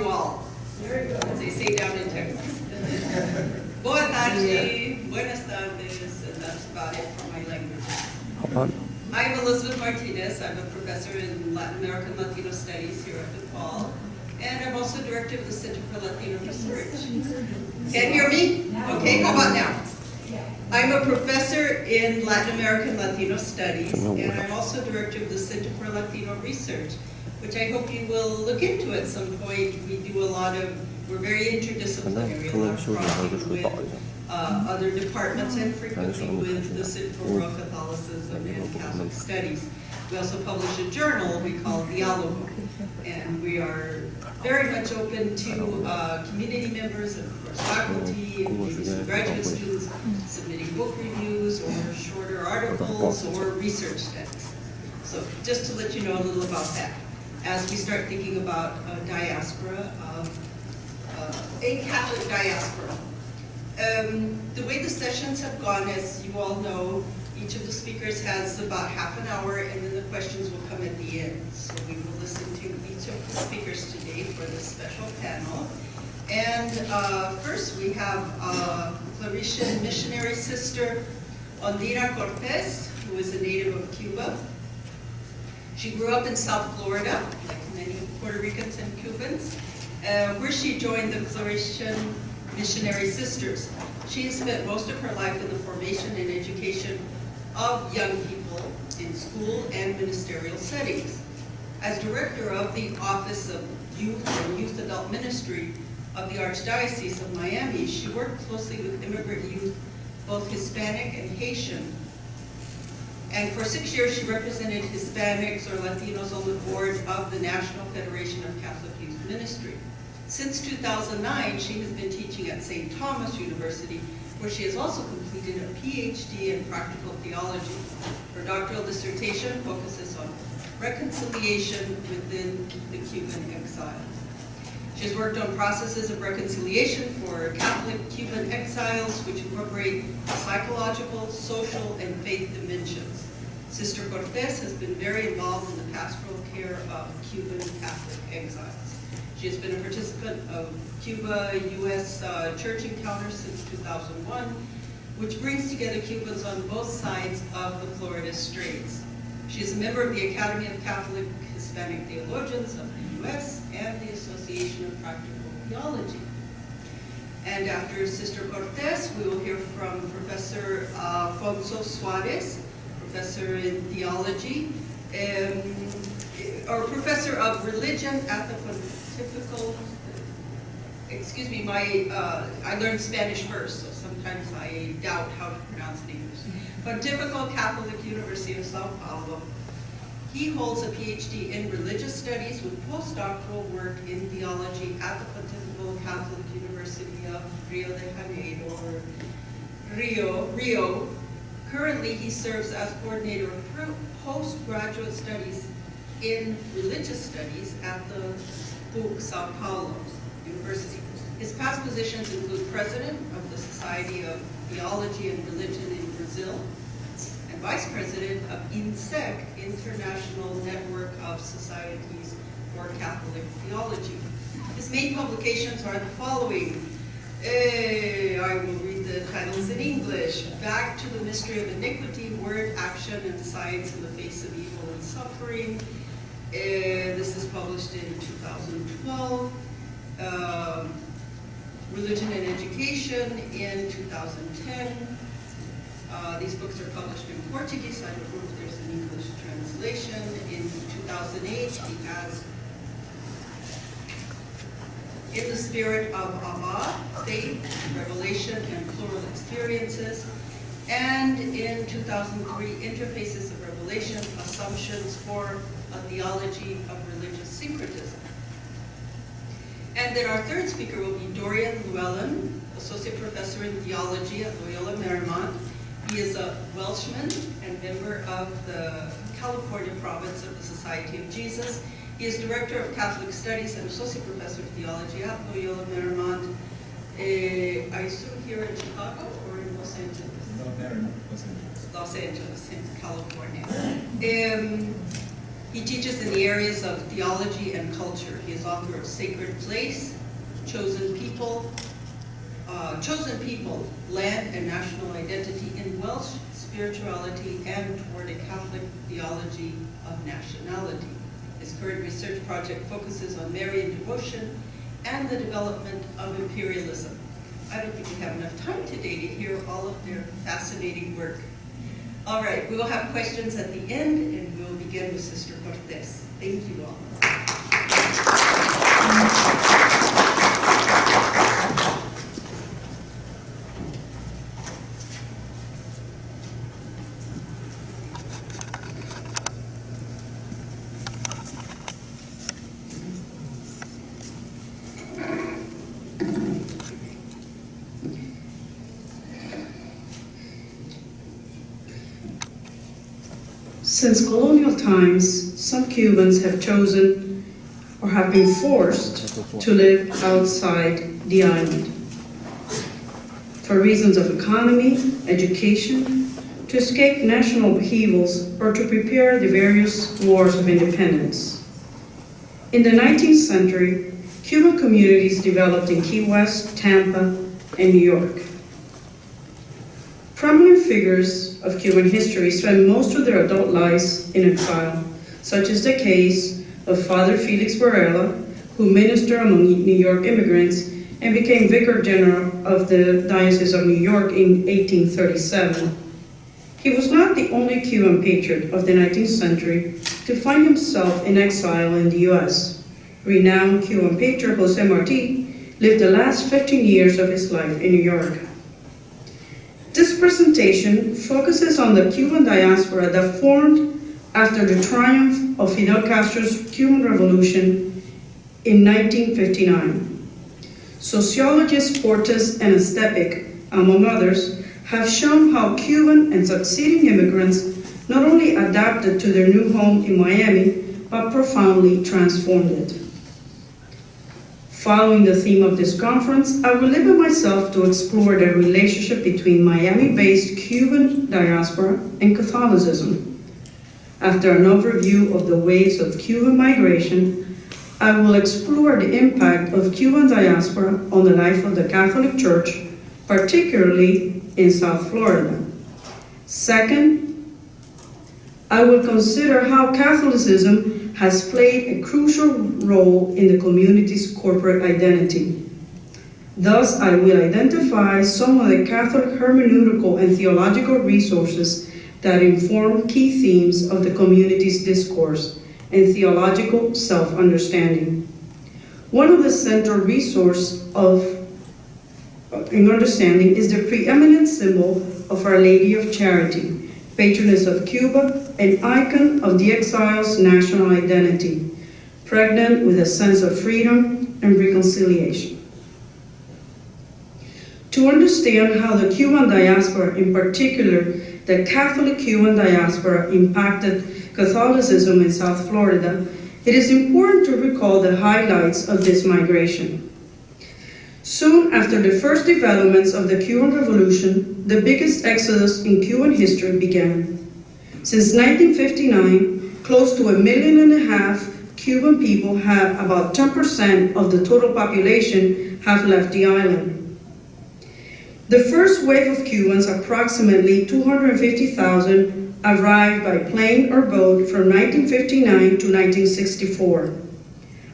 you all, as they say down in Texas. Boa tarde, buenas tardes, and that's about it for my language. I'm Elizabeth Martinez. I'm a professor in Latin American Latino Studies here at DePaul, and I'm also director of the Center for Latino Research. Can't hear me? Okay, how about now? I'm a professor in Latin American Latino Studies, and I'm also director of the Center for Latino Research, which I hope you will look into at some point. We do we're very interdisciplinary, a lot of crossing with other departments and frequently with the Center for World Catholicism and Catholic Studies. We also publish a journal we call Theology, and we are very much open to community members and of course faculty and maybe some graduate students submitting book reviews or shorter articles or research studies. So just to let you know a little about that as we start thinking about diaspora, a Catholic diaspora. The way the sessions have gone, as you all know, each of the speakers has about half an hour, and then the questions will come at the end. So we will listen to each of the speakers today for this special panel. And first we have Claretian missionary sister Ondina Cortés, who is a native of Cuba. She grew up in South Florida, like many Puerto Ricans and Cubans, where she joined the Claretian Missionary Sisters. She has spent most of her life in the formation and education of young people in school and ministerial settings. As director of the Office of Youth and Youth Adult Ministry of the Archdiocese of Miami, she worked closely with immigrant youth, both Hispanic and Haitian. And for 6 years, she represented Hispanics or Latinos on the board of the National Federation of Catholic Youth Ministry. Since 2009, she has been teaching at St. Thomas University, where she has also completed a PhD in practical theology. Her doctoral dissertation focuses on reconciliation within the Cuban exiles. She has worked on processes of reconciliation for Catholic Cuban exiles, which incorporate psychological, social, and faith dimensions. Sister Cortés has been very involved in the pastoral care of Cuban Catholic exiles. She has been a participant of Cuba-U.S. Church Encounters since 2001, which brings together Cubans on both sides of the Florida Straits. She is a member of the Academy of Catholic Hispanic Theologians of the U.S. and the Association of Practical Theology. And after Sister Cortés, we will hear from Professor Afonso Soares, professor in theology, or professor of religion at the Pontifical. Excuse me, I learned Spanish first, so sometimes I doubt how to pronounce it in English. Pontifical Catholic University of Sao Paulo. He holds a PhD in religious studies with postdoctoral work in theology at the Pontifical Catholic University of Rio de Janeiro, or Rio. Currently, he serves as coordinator of postgraduate studies in religious studies at the PUC Sao Paulo University. His past positions include president of the Society of Theology and Religion in Brazil, and vice president of INSEC, International Network of Societies for Catholic Theology. His main publications are the following. I will read the titles in English. Back to the Mystery of Iniquity, Word, Action, and Science in the Face of Evil and Suffering. This is published in 2012. Religion and Education in 2010. These books are published in Portuguese. I don't know if there's an English translation. In 2008, he has In the Spirit of Abba, Faith, Revelation, and Plural Experiences. And in 2003, Interfaces of Revelation, Assumptions for a Theology of Religious Syncretism. And then our third speaker will be Dorian Llywelyn, Associate Professor in Theology at Loyola Marymount. He is a Welshman and member of the California province of the Society of Jesus. He is Director of Catholic Studies and Associate Professor of Theology at Loyola Marymount. I assume here in Chicago or in Los Angeles? No, Marymount, Los Angeles. Los Angeles, in California. He teaches in the areas of theology and culture. He is author of Sacred Place, Chosen People, Land and National Identity in Welsh Spirituality and Toward a Catholic Theology of Nationality. His current research project focuses on Marian devotion and the development of imperialism. I don't think we have enough time today to hear all of their fascinating work. All right, we will have questions at the end, and we'll begin with Sister Cortés. Thank you all. Since colonial times, some Cubans have chosen or have been forced to live outside the island for reasons of economy, education, to escape national upheavals, or to prepare the various wars of independence. In the 19th century, Cuban communities developed in Key West, Tampa, and New York. Prominent figures of Cuban history spent most of their adult lives in exile, such as the case of Father Felix Varela, who ministered among New York immigrants and became Vicar General of the Diocese of New York in 1837. He was not the only Cuban patriot of the 19th century to find himself in exile in the US. Renowned Cuban patriot Jose Marti lived the last 15 years of his life in New York. This presentation focuses on the Cuban diaspora that formed after the triumph of Fidel Castro's Cuban Revolution in 1959. Sociologists Cortés and Estepik, among others, have shown how Cuban and succeeding immigrants not only adapted to their new home in Miami, but profoundly transformed it. Following the theme of this conference, I will limit myself to explore the relationship between Miami-based Cuban diaspora and Catholicism. After an overview of the waves of Cuban migration, I will explore the impact of Cuban diaspora on the life of the Catholic Church, particularly in South Florida. Second, I will consider how Catholicism has played a crucial role in the community's corporate identity. Thus, I will identify some of the Catholic hermeneutical and theological resources that inform key themes of the community's discourse and theological self-understanding. One of the central resources in understanding is the preeminent symbol of Our Lady of Charity, patroness of Cuba, an icon of the exile's national identity, pregnant with a sense of freedom and reconciliation. To understand how the Cuban diaspora, in particular the Catholic Cuban diaspora, impacted Catholicism in South Florida, it is important to recall the highlights of this migration. Soon after the first developments of the Cuban Revolution, the biggest exodus in Cuban history began. Since 1959, close to 1.5 million Cuban people have about 10% of the total population have left the island. The first wave of Cubans, approximately 250,000, arrived by plane or boat from 1959 to 1964.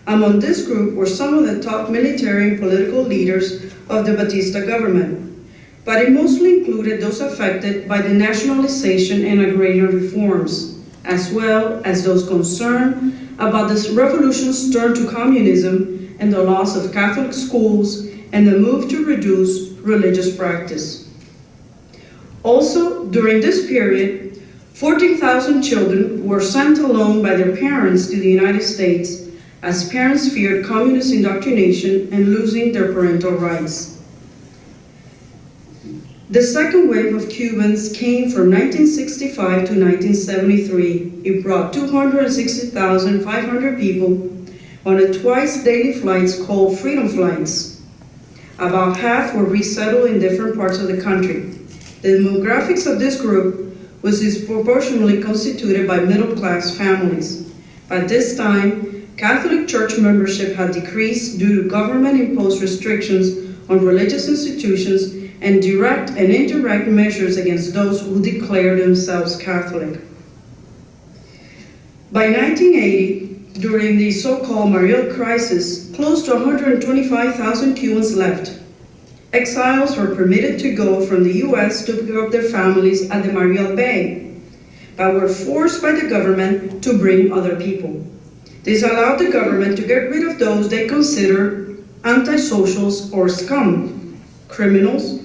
Among this group were some of the top military and political leaders of the Batista government, but it mostly included those affected by the nationalization and agrarian reforms, as well as those concerned about this revolution's turn to communism and the loss of Catholic schools and the move to reduce religious practice. Also, during this period, 14,000 children were sent alone by their parents to the United States as parents feared communist indoctrination and losing their parental rights. The second wave of Cubans came from 1965 to 1973. It brought 260,500 people on a twice-daily flights called Freedom Flights. About half were resettled in different parts of the country. The demographics of this group was disproportionately constituted by middle-class families. At this time, Catholic Church membership had decreased due to government-imposed restrictions on religious institutions and direct and indirect measures against those who declared themselves Catholic. By 1980, during the so-called Mariel crisis, close to 125,000 Cubans left. Exiles were permitted to go from the U.S. to pick up their families at the Mariel Bay, but were forced by the government to bring other people. This allowed the government to get rid of those they considered antisocials or scum, criminals,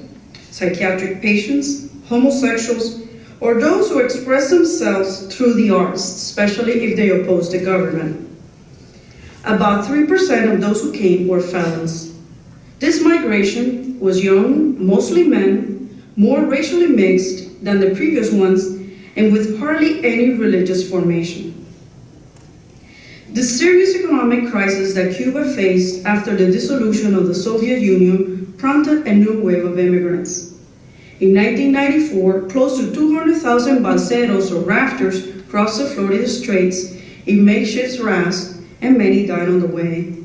psychiatric patients, homosexuals, or those who express themselves through the arts, especially if they oppose the government. About 3% of those who came were felons. This migration was young, mostly men, more racially mixed than the previous ones, and with hardly any religious formation. The serious economic crisis that Cuba faced after the dissolution of the Soviet Union prompted a new wave of immigrants. In 1994, close to 200,000 balseros or rafters crossed the Florida Straits in makeshift rafts, and many died on the way.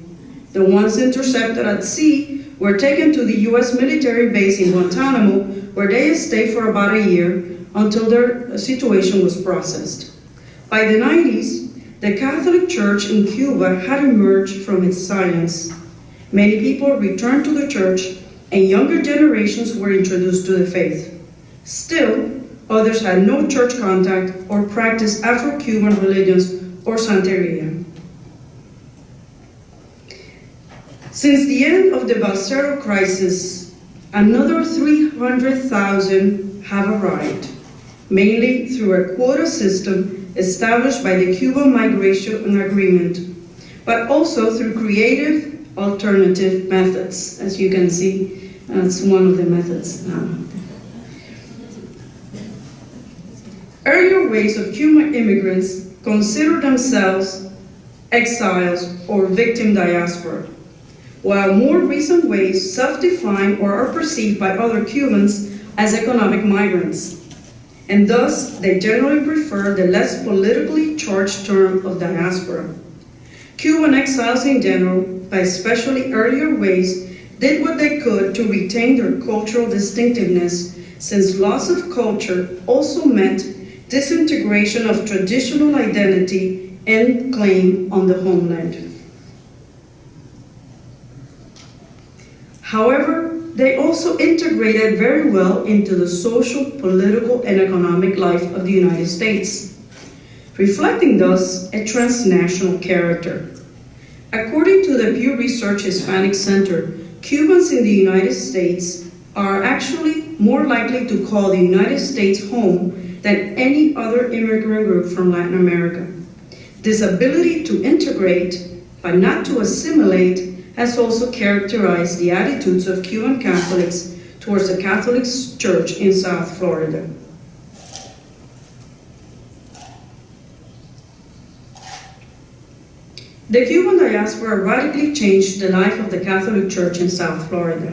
The ones intercepted at sea were taken to the U.S. military base in Guantanamo, where they stayed for about a year until their situation was processed. By the 90s, the Catholic Church in Cuba had emerged from its silence. Many people returned to the church, and younger generations were introduced to the faith. Still, others had no church contact or practiced Afro-Cuban religions or Santeria. Since the end of the Balsero crisis, another 300,000 have arrived, mainly through a quota system established by the Cuban Migration Agreement, but also through creative alternative methods. As you can see, that's one of the methods. Earlier waves of Cuban immigrants considered themselves exiles or victim diaspora, while more recent waves self-define or are perceived by other Cubans as economic migrants, and thus they generally prefer the less politically charged term of diaspora. Cuban exiles in general, but especially earlier waves, did what they could to retain their cultural distinctiveness, since loss of culture also meant disintegration of traditional identity and claim on the homeland. However, they also integrated very well into the social, political, and economic life of the United States, reflecting thus a transnational character. According to the Pew Research Hispanic Center, Cubans in the United States are actually more likely to call the United States home than any other immigrant group from Latin America. This ability to integrate, but not to assimilate, has also characterized the attitudes of Cuban Catholics towards the Catholic Church in South Florida. The Cuban diaspora radically changed the life of the Catholic Church in South Florida.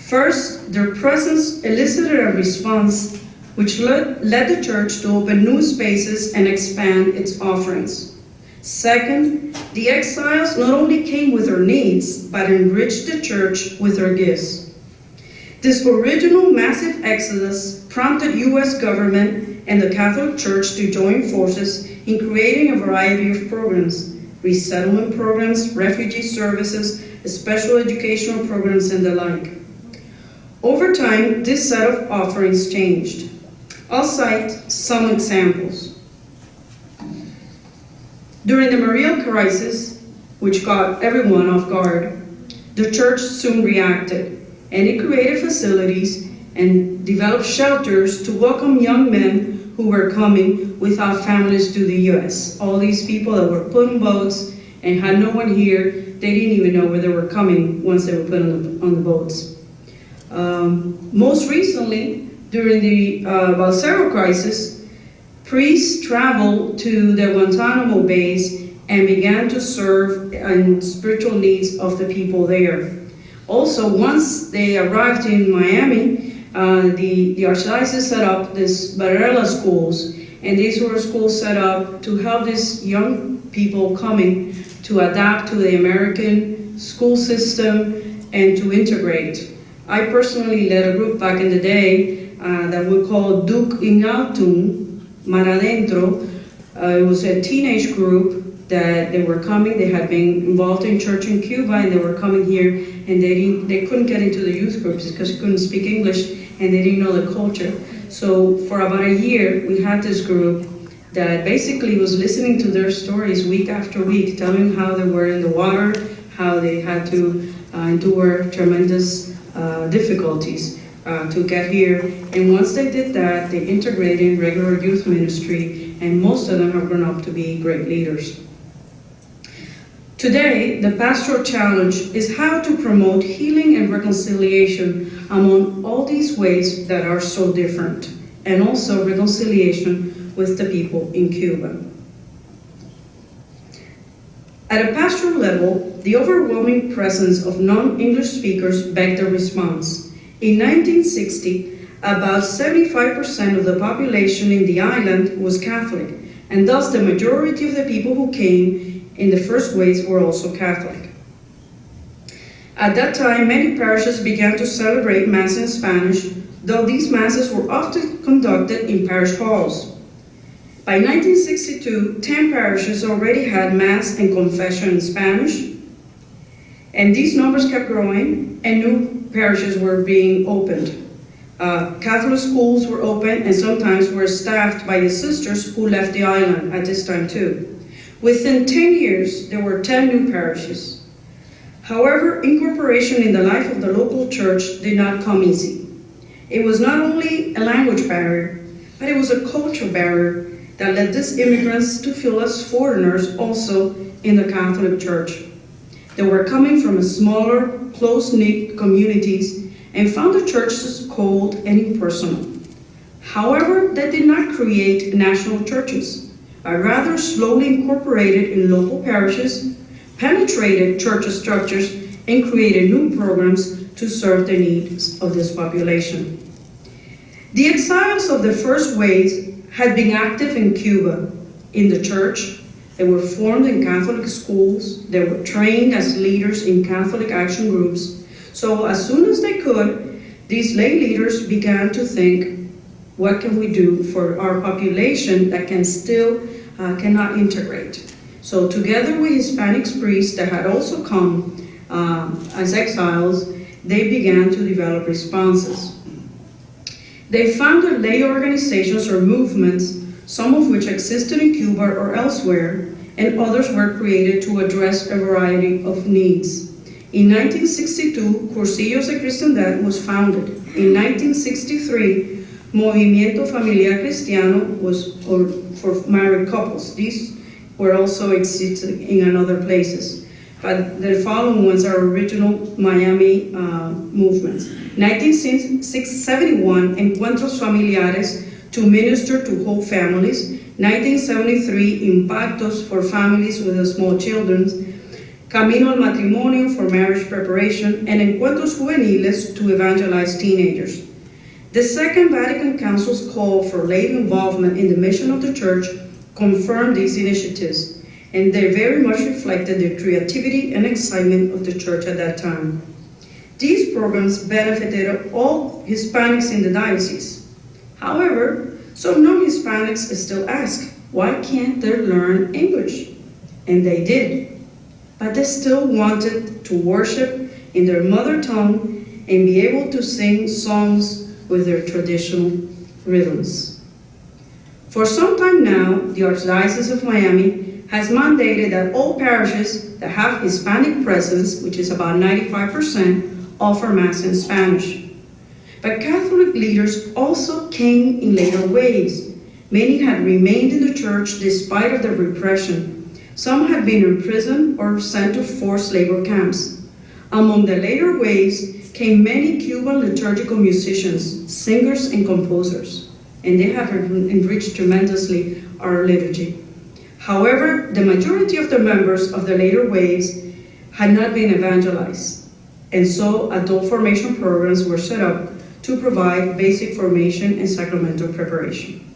First, their presence elicited a response which led the church to open new spaces and expand its offerings. Second, the exiles not only came with their needs, but enriched the church with their gifts. This original massive exodus prompted U.S. government and the Catholic Church to join forces in creating a variety of programs, resettlement programs, refugee services, special educational programs, and the like. Over time, this set of offerings changed. I'll cite some examples. During the Mariel crisis, which caught everyone off guard, the church soon reacted, and it created facilities and developed shelters to welcome young men who were coming without families to the U.S. All these people that were put on boats and had no one here, they didn't even know where they were coming once they were put on the boats. Most recently, during the Balsero crisis, priests traveled to the Guantanamo base and began to serve in spiritual needs of the people there. Also, once they arrived in Miami, the Archdiocese set up these Barrella schools, and these were schools set up to help these young people coming to adapt to the American school system and to integrate. I personally led a group back in the day that we called Duc in Altum, Mar Adentro. It was a teenage group that they were coming. They had been involved in church in Cuba, and they were coming here, and they couldn't get into the youth groups because they couldn't speak English and they didn't know the culture. So for about a year, we had this group that basically was listening to their stories week after week, telling how they were in the water, how they had to endure tremendous difficulties to get here. And once they did that, they integrated in regular youth ministry, and most of them have grown up to be great leaders. Today, the pastoral challenge is how to promote healing and reconciliation among all these ways that are so different, and also reconciliation with the people in Cuba. At a pastoral level, the overwhelming presence of non-English speakers begged a response. In 1960, about 75% of the population in the island was Catholic, and thus the majority of the people who came in the first waves were also Catholic. At that time, many parishes began to celebrate Mass in Spanish, though these Masses were often conducted in parish halls. By 1962, 10 parishes already had Mass and confession in Spanish, and these numbers kept growing, and new parishes were being opened. Catholic schools were open and sometimes were staffed by the sisters who left the island at this time too. Within 10 years, there were 10 new parishes. However, incorporation in the life of the local church did not come easy. It was not only a language barrier, but it was a cultural barrier that led these immigrants to feel as foreigners also in the Catholic Church. They were coming from smaller, close-knit communities and found the churches cold and impersonal. However, that did not create national churches, but rather slowly incorporated in local parishes, penetrated church structures, and created new programs to serve the needs of this population. The exiles of the first waves had been active in Cuba, in the church. They were formed in Catholic schools. They were trained as leaders in Catholic action groups. So as soon as they could, these lay leaders began to think, what can we do for our population that can still cannot integrate? So together with Hispanic priests that had also come as exiles, they began to develop responses. They founded lay organizations or movements, some of which existed in Cuba or elsewhere, and others were created to address a variety of needs. In 1962, Cursillos de Cristandad was founded. In 1963, Movimiento Familiar Cristiano was for married couples. These were also existed in other places, but the following ones are original Miami movements. 1971, Encuentros Familiares to minister to whole families. 1973, Impactos for families with small children. Camino al Matrimonio for marriage preparation, and Encuentros Juveniles to evangelize teenagers. The Second Vatican Council's call for lay involvement in the mission of the Church confirmed these initiatives, and they very much reflected the creativity and excitement of the Church at that time. These programs benefited all Hispanics in the diocese. However, some non-Hispanics still ask, why can't they learn English? And they did. But they still wanted to worship in their mother tongue and be able to sing songs with their traditional rhythms. For some time now, the Archdiocese of Miami has mandated that all parishes that have Hispanic presence, which is about 95%, offer Mass in Spanish. But Catholic leaders also came in later waves. Many had remained in the Church despite of the repression. Some had been imprisoned or sent to forced labor camps. Among the later waves came many Cuban liturgical musicians, singers, and composers, and they have enriched tremendously our liturgy. However, the majority of the members of the later waves had not been evangelized, and so adult formation programs were set up to provide basic formation and sacramental preparation.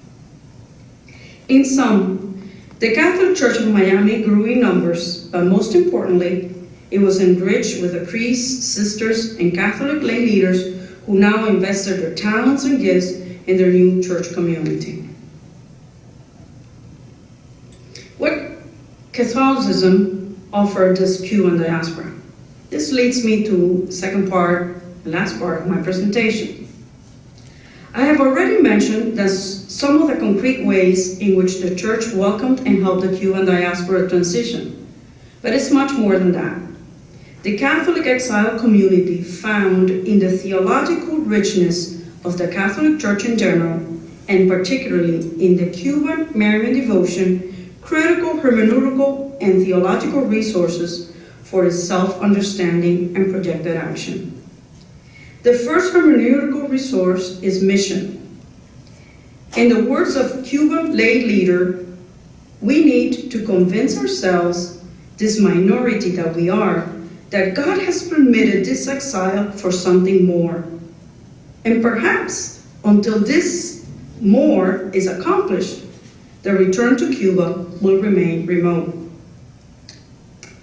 In sum, the Catholic Church of Miami grew in numbers, but most importantly, it was enriched with the priests, sisters, and Catholic lay leaders who now invested their talents and gifts in their new church community. What Catholicism offered this Cuban diaspora? This leads me to the second part, the last part of my presentation. I have already mentioned that some of the concrete ways in which the church welcomed and helped the Cuban diaspora transition, but it's much more than that. The Catholic exile community found in the theological richness of the Catholic Church in general, and particularly in the Cuban Marymount devotion, critical hermeneutical and theological resources for its self-understanding and projected action. The first hermeneutical resource is mission. In the words of Cuban lay leader, we need to convince ourselves, this minority that we are, that God has permitted this exile for something more. And perhaps until this more is accomplished, the return to Cuba will remain remote.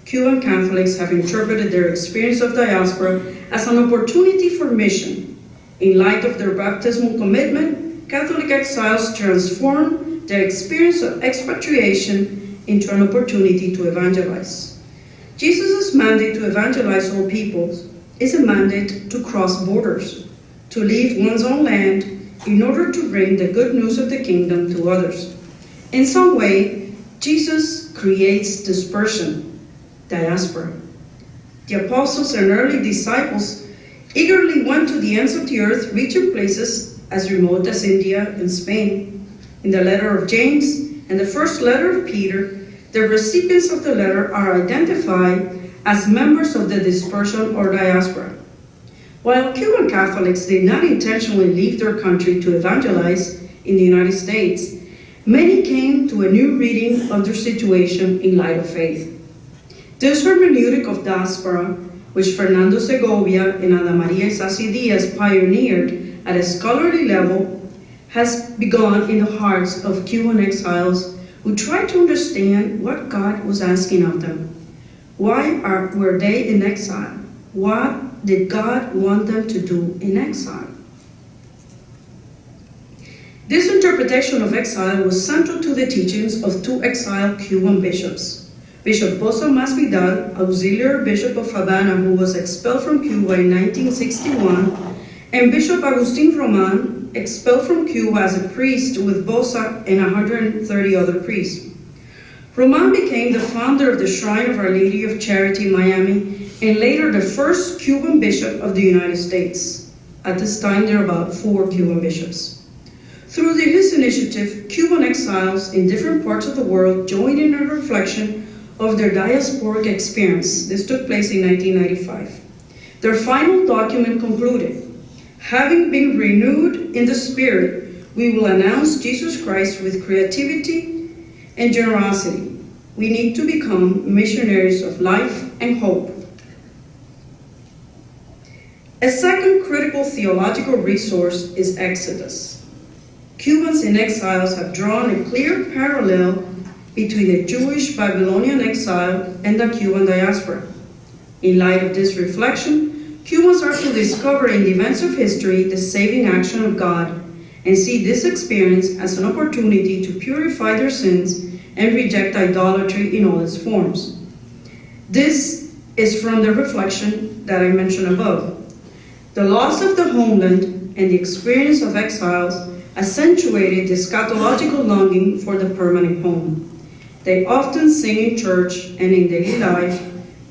Cuban Catholics have interpreted their experience of diaspora as an opportunity for mission. In light of their baptismal commitment, Catholic exiles transform their experience of expatriation into an opportunity to evangelize. Jesus' mandate to evangelize all peoples is a mandate to cross borders, to leave one's own land in order to bring the good news of the kingdom to others. In some way, Jesus creates dispersion, diaspora. The apostles and early disciples eagerly went to the ends of the earth, reaching places as remote as India and Spain. In the letter of James and the first letter of Peter, the recipients of the letter are identified as members of the dispersion or diaspora. While Cuban Catholics did not intentionally leave their country to evangelize in the United States, many came to a new reading of their situation in light of faith. This hermeneutic of diaspora, which Fernando Segovia and Ana Maria Isasi Diaz pioneered at a scholarly level, has begun in the hearts of Cuban exiles who tried to understand what God was asking of them. Why were they in exile? What did God want them to do in exile? This interpretation of exile was central to the teachings of two exiled Cuban bishops. Bishop Bosa Masvidal, auxiliary bishop of Havana, who was expelled from Cuba in 1961, and Bishop Agustin Roman, expelled from Cuba as a priest with Bosa and 130 other priests. Roman became the founder of the Shrine of Our Lady of Charity in Miami, and later the first Cuban bishop of the United States. At this time, there are about 4 Cuban bishops. Through his initiative, Cuban exiles in different parts of the world joined in a reflection of their diasporic experience. This took place in 1995. Their final document concluded, "Having been renewed in the Spirit, we will announce Jesus Christ with creativity and generosity. We need to become missionaries of life and hope." A second critical theological resource is Exodus. Cubans in exiles have drawn a clear parallel between the Jewish Babylonian exile and the Cuban diaspora. In light of this reflection, Cubans are to discover in the events of history the saving action of God and see this experience as an opportunity to purify their sins and reject idolatry in all its forms. This is from the reflection that I mentioned above. The loss of the homeland and the experience of exiles accentuated the eschatological longing for the permanent home. They often sing in church and in daily life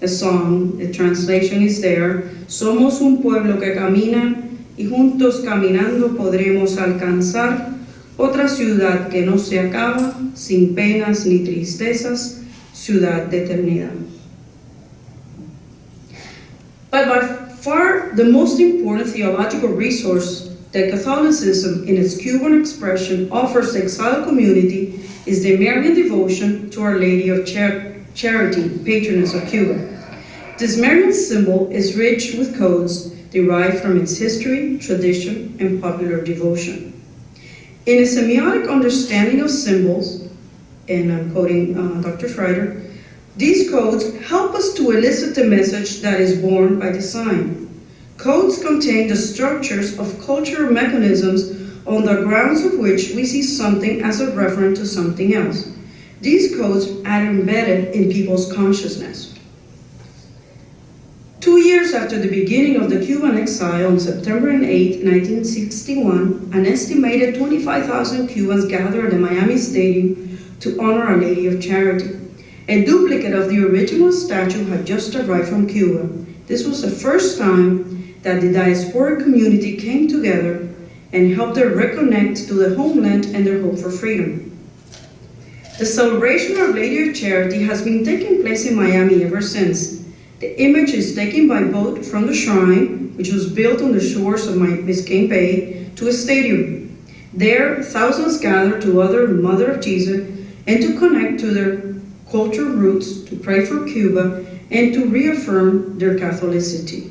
a song, the translation is there, "Somos un pueblo que camina y juntos caminando podremos alcanzar otra ciudad que no se acaba, sin penas ni tristezas, ciudad de eternidad." But by far the most important theological resource that Catholicism in its Cuban expression offers the exiled community is the Marian devotion to Our Lady of Charity, patroness of Cuba. This Marymount symbol is rich with codes derived from its history, tradition, and popular devotion. In a semiotic understanding of symbols, and I'm quoting Dr. Schreider, these codes help us to elicit the message that is born by the sign. Codes contain the structures of cultural mechanisms on the grounds of which we see something as a reference to something else. These codes are embedded in people's consciousness. 2 years after the beginning of the Cuban exile on September 8, 1961, an estimated 25,000 Cubans gathered at the Miami Stadium to honor Our Lady of Charity. A duplicate of the original statue had just arrived from Cuba. This was the first time that the diasporic community came together and helped them reconnect to the homeland and their hope for freedom. The celebration of Our Lady of Charity has been taking place in Miami ever since. The image is taken by boat from the shrine, which was built on the shores of Biscayne Bay, to a stadium. There, thousands gather to honor Mother of Jesus and to connect to their cultural roots, to pray for Cuba, and to reaffirm their Catholicity.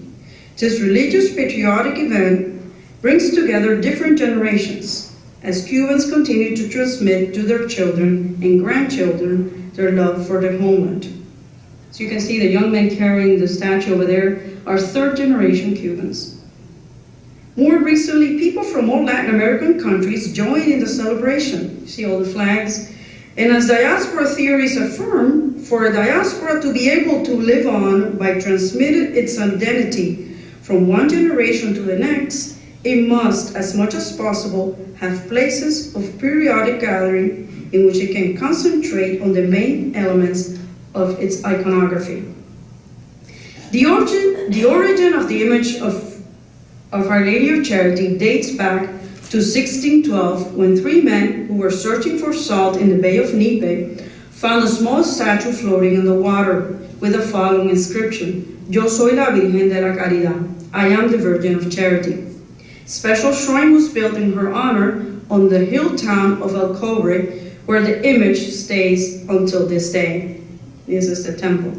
This religious patriotic event brings together different generations as Cubans continue to transmit to their children and grandchildren their love for their homeland. So you can see the young men carrying the statue over there are third-generation Cubans. More recently, people from all Latin American countries joined in the celebration. You see all the flags. And as diaspora theories affirm, for a diaspora to be able to live on by transmitting its identity from one generation to the next, it must, as much as possible, have places of periodic gathering in which it can concentrate on the main elements of its iconography. The origin of the image of Our Lady of Charity dates back to 1612, when 3 men who were searching for salt in the Bay of Nipe found a small statue floating in the water with the following inscription: Yo soy la Virgen de la Caridad, I am the Virgin of Charity. Special shrine was built in her honor on the hill town of El Cobre, where the image stays until this day. This is the temple.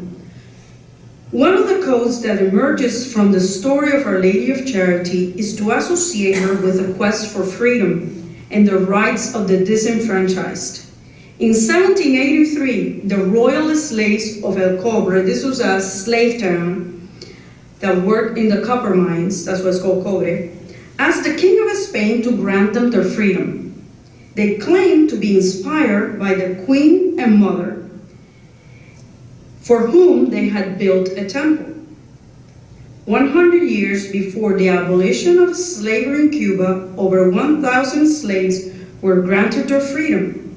One of the codes that emerges from the story of Our Lady of Charity is to associate her with the quest for freedom and the rights of the disenfranchised. In 1783, the royal slaves of El Cobre, this was a slave town that worked in the copper mines, that's what's called Cobre, asked the King of Spain to grant them their freedom. They claimed to be inspired by the Queen and Mother, for whom they had built a temple. 100 years before the abolition of slavery in Cuba, over 1,000 slaves were granted their freedom,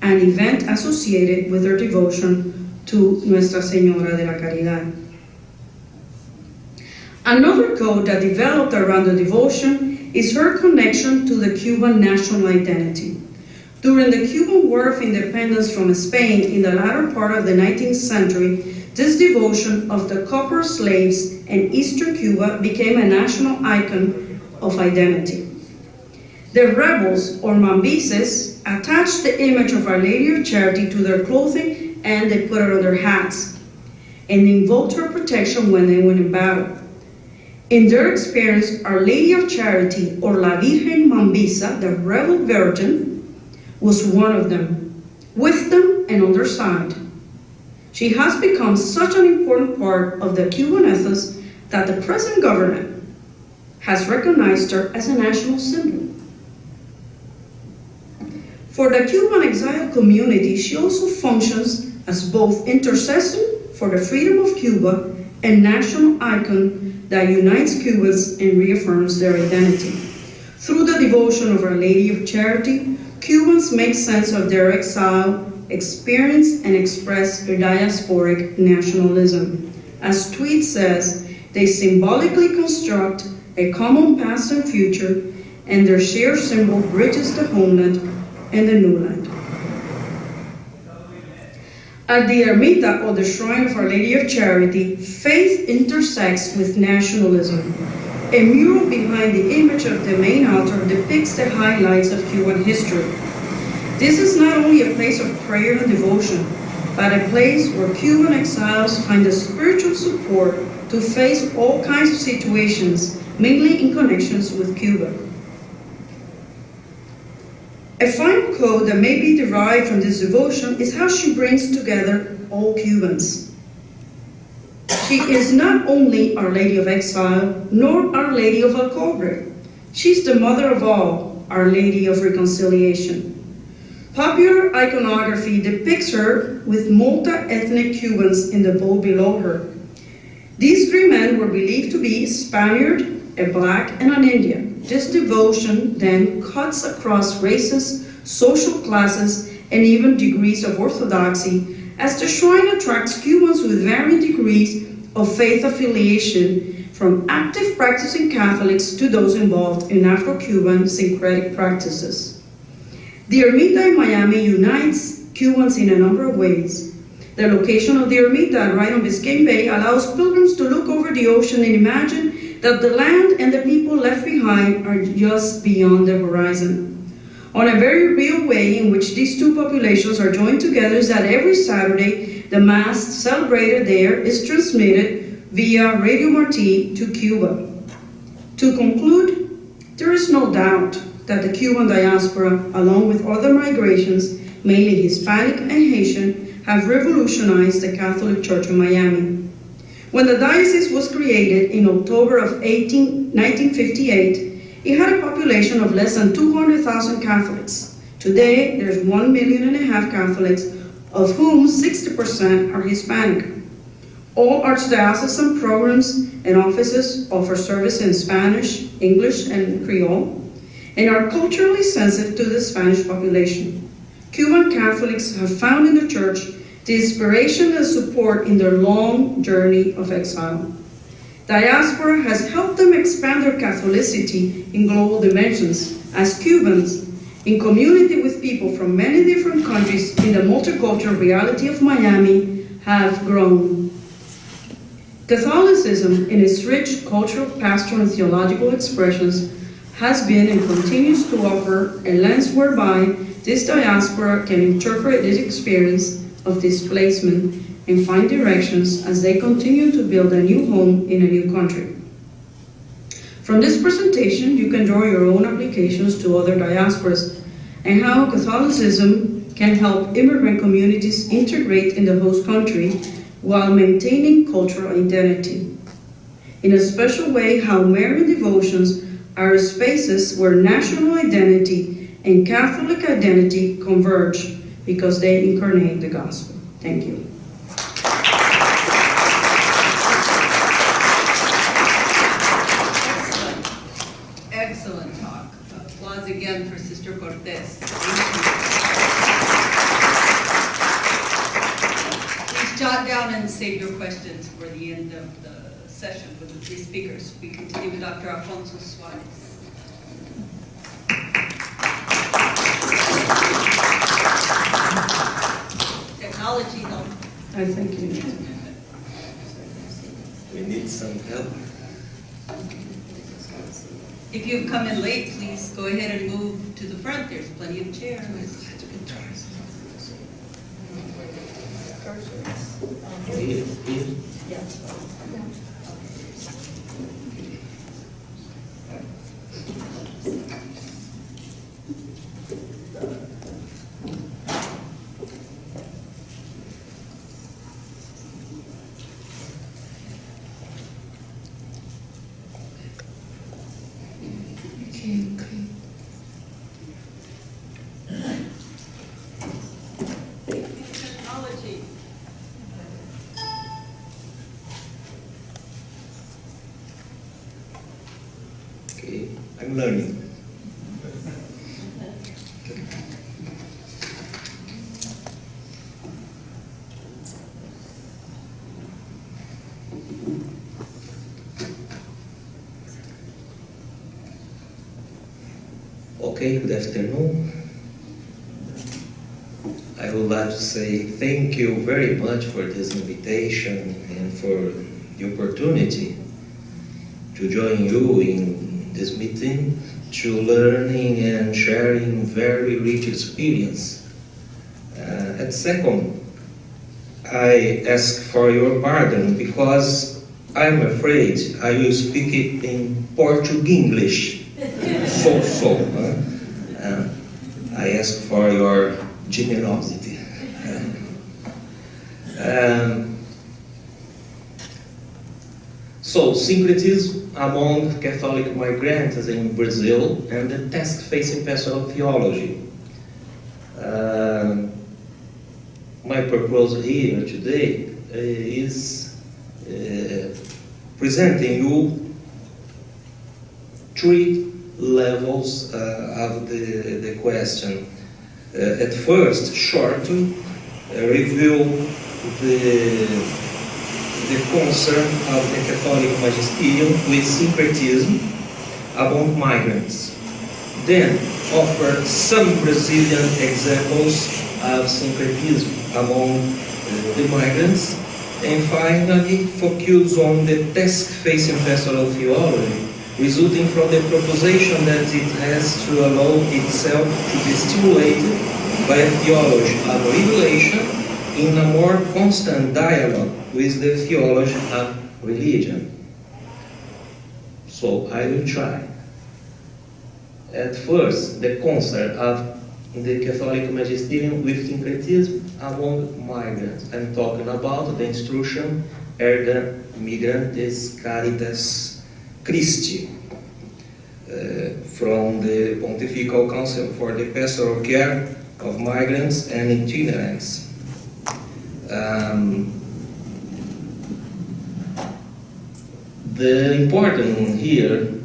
an event associated with their devotion to Nuestra Señora de la Caridad. Another code that developed around the devotion is her connection to the Cuban national identity. During the Cuban War of Independence from Spain in the latter part of the 19th century, this devotion of the copper slaves in eastern Cuba became a national icon of identity. The rebels, or mambises, attached the image of Our Lady of Charity to their clothing and they put it on their hats, and invoked her protection when they went in battle. In their experience, Our Lady of Charity, or La Virgen Mambisa, the rebel virgin, was one of them, with them and on their side. She has become such an important part of the Cuban ethos that the present government has recognized her as a national symbol. For the Cuban exiled community, she also functions as both intercessor for the freedom of Cuba and national icon that unites Cubans and reaffirms their identity. Through the devotion of Our Lady of Charity, Cubans make sense of their exile, experience, and express their diasporic nationalism. As Tweed says, they symbolically construct a common past and future, and their shared symbol bridges the homeland and the new land. At the Ermita, or the Shrine of Our Lady of Charity, faith intersects with nationalism. A mural behind the image of the main altar depicts the highlights of Cuban history. This is not only a place of prayer and devotion, but a place where Cuban exiles find the spiritual support to face all kinds of situations, mainly in connections with Cuba. A final quote that may be derived from this devotion is how she brings together all Cubans. She is not only Our Lady of Exile, nor Our Lady of El Cobre. She's the mother of all, Our Lady of Reconciliation. Popular iconography depicts her with multi-ethnic Cubans in the boat below her. These three men were believed to be a Spaniard, a Black, and an Indian. This devotion then cuts across races, social classes, and even degrees of orthodoxy, as the shrine attracts Cubans with varying degrees of faith affiliation, from active practicing Catholics to those involved in Afro-Cuban syncretic practices. The Ermita in Miami unites Cubans in a number of ways. The location of the Ermita right on Biscayne Bay allows pilgrims to look over the ocean and imagine that the land and the people left behind are just beyond the horizon. On a very real way in which these two populations are joined together is that every Saturday, the Mass celebrated there is transmitted via Radio Marti to Cuba. To conclude, there is no doubt that the Cuban diaspora, along with other migrations, mainly Hispanic and Haitian, have revolutionized the Catholic Church in Miami. When the diocese was created in October of 1958, it had a population of less than 200,000 Catholics. Today, there's 1.5 million Catholics, of whom 60% are Hispanic. All archdiocesan programs and offices offer service in Spanish, English, and Creole, and are culturally sensitive to the Spanish population. Cuban Catholics have found in the Church the inspiration and support in their long journey of exile. Diaspora has helped them expand their Catholicity in global dimensions, as Cubans, in community with people from many different countries in the multicultural reality of Miami, have grown. Catholicism, in its rich cultural, pastoral, and theological expressions, has been and continues to offer a lens whereby this diaspora can interpret this experience of displacement and find directions as they continue to build a new home in a new country. From this presentation, you can draw your own applications to other diasporas and how Catholicism can help immigrant communities integrate in the host country while maintaining cultural identity. In a special way, how Marian devotions are spaces where national identity and Catholic identity converge because they incarnate the gospel. Thank you. Excellent talk. Applause again for Sister Cortés. Please jot down and save your questions for the end of the session with the three speakers. We continue with Dr. Afonso Soares. Technology, though. I think you need to. We need some help. If you've come in late, please go ahead and move to the front. There's plenty of chairs. Technology. Okay, I'm learning. Okay, good afternoon. I would like to say thank you very much for this invitation and for the opportunity to join you in this meeting, to learning and sharing very rich experience. And second, I ask for your pardon because I'm afraid I will speak it in Portuguese. I ask for your generosity. So, syncretism among Catholic migrants in Brazil and the task facing pastoral theology. My purpose here today is presenting you three levels of the question. At first, short, review the concern of the Catholic magisterium with syncretism among migrants. Then offer some Brazilian examples of syncretism among the migrants, and finally focus on the task-facing pastoral theology, resulting from the proposition that it has to allow itself to be stimulated by a theology of revelation in a more constant dialogue with the theology of religion. So I will try. At first, the concern of the Catholic magisterium with syncretism among migrants. I'm talking about the instruction Erga Migrantes Caritas Christi from the Pontifical Council for the Pastoral Care of Migrants and Itinerants. The important here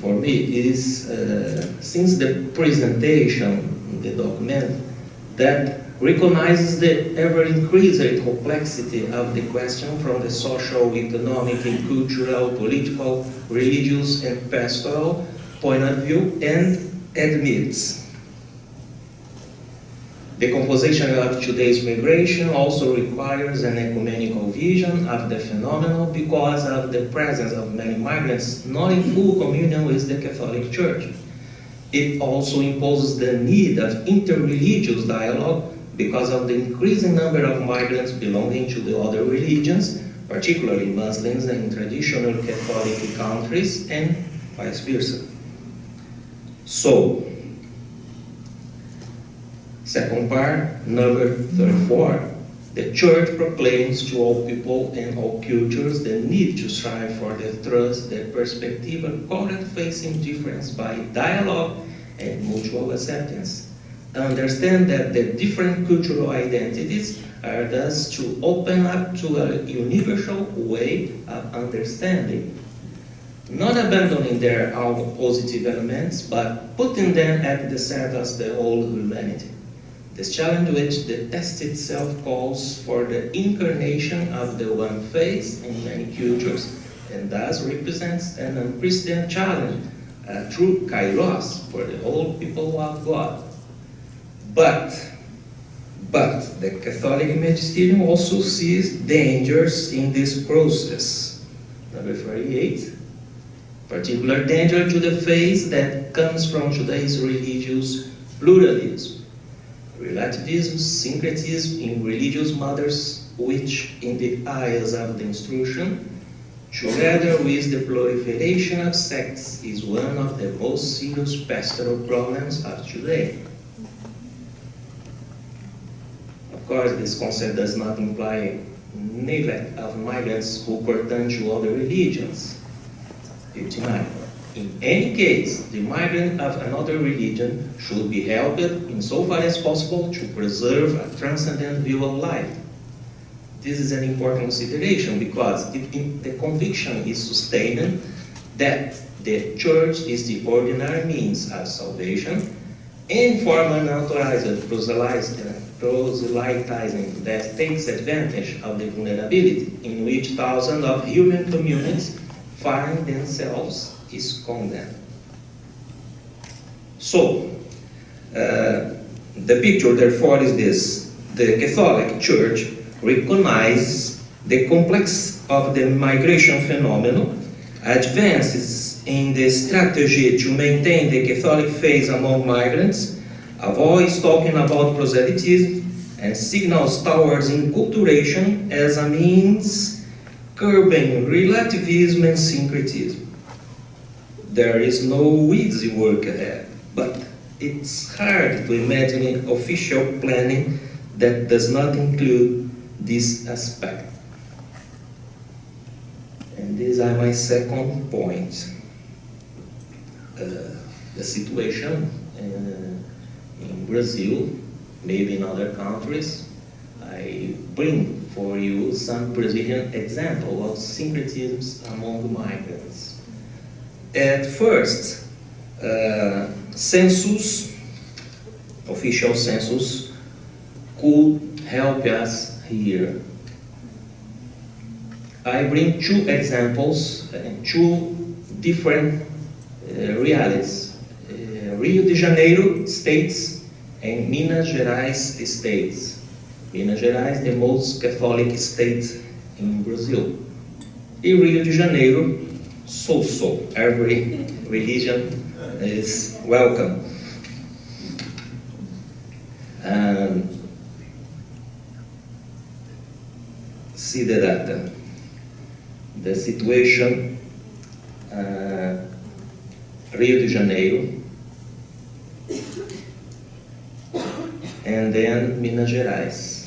for me is, since the presentation, the document, that recognizes the ever-increasing complexity of the question from the social, economic, and cultural, political, religious, and pastoral point of view, and admits the composition of today's migration also requires an ecumenical vision of the phenomenon because of the presence of many migrants not in full communion with the Catholic Church. It also imposes the need of interreligious dialogue because of the increasing number of migrants belonging to the other religions, particularly Muslims in traditional Catholic countries, and vice versa. So, second part, number 34. The Church proclaims to all people and all cultures the need to strive for the trust, the perspective, and current facing difference by dialogue and mutual acceptance. Understand that the different cultural identities are thus to open up to a universal way of understanding, not abandoning their own positive elements, but putting them at the center of the whole humanity. This challenge which the text itself calls for the incarnation of the one faith in many cultures, and thus represents an unprecedented challenge, a true kairos for the whole people of God. But the Catholic magisterium also sees dangers in this process. Number 38, particular danger to the faith that comes from today's religious pluralism. Relativism, syncretism in religious matters, which in the eyes of the instruction, together with the proliferation of sects, is one of the most serious pastoral problems of today. Of course, this concept does not imply neglect of migrants who pertain to other religions. 59. In any case, the migrant of another religion should be helped insofar as possible to preserve a transcendent view of life. This is an important consideration because the conviction is sustained that the Church is the ordinary means of salvation, and form an unauthorized proselytizing that takes advantage of the vulnerability in which thousands of human communities find themselves is condemned. So, the picture therefore is this. The Catholic Church recognizes the complex of the migration phenomenon, advances in the strategy to maintain the Catholic faith among migrants, avoids talking about proselytism, and signals towards enculturation as a means curbing relativism and syncretism. There is no easy work ahead, but it's hard to imagine official planning that does not include this aspect. And these are my second point. The situation in Brazil, maybe in other countries. I bring for you some Brazilian example of syncretisms among migrants. At first, census, official census, could help us here. I bring two examples and two different realities. Rio de Janeiro states and Minas Gerais states. Minas Gerais, the most Catholic state in Brazil. In Rio de Janeiro, so-so, every religion is welcome. See the data. The situation, Rio de Janeiro, and then Minas Gerais.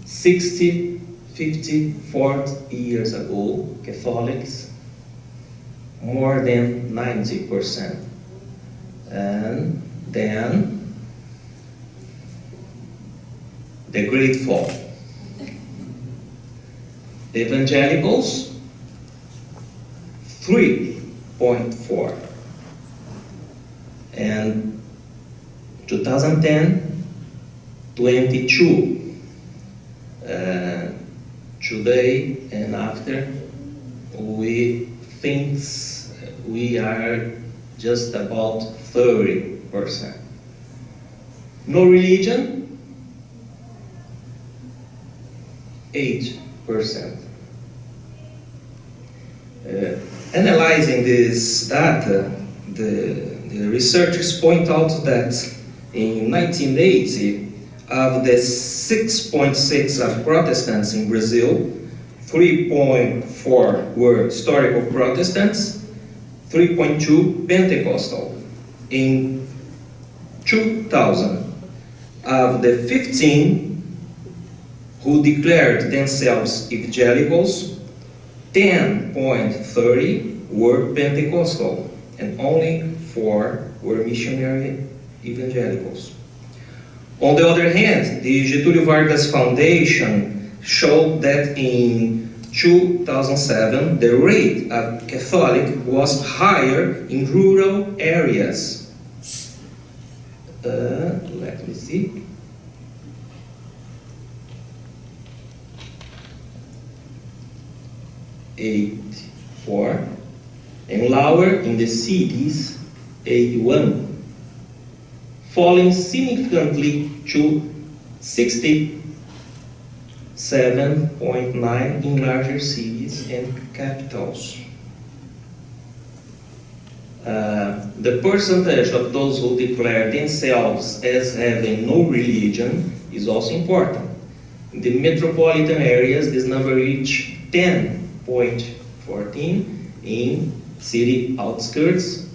60, 50, 40 years ago, Catholics, more than 90%. And then, the Great Fall. Evangelicals, 3.4. And 2010, 22. Today and after, we think we are just about 30%. No religion, 8%. Analyzing this data, the researchers point out that in 1980, of the 6.6 of Protestants in Brazil, 3.4 were historical Protestants, 3.2 Pentecostal. In 2000, of the 15 who declared themselves evangelicals, 10.30 were Pentecostal, and only 4 were missionary evangelicals. On the other hand, the Getúlio Vargas Foundation showed that in 2007, the rate of Catholic was higher in rural areas. Let me see. (84) and lower in the cities, 81. Falling significantly to 67.9 in larger cities and capitals. The percentage of those who declare themselves as having no religion is also important. In the metropolitan areas, this number reached 10.14 in city outskirts,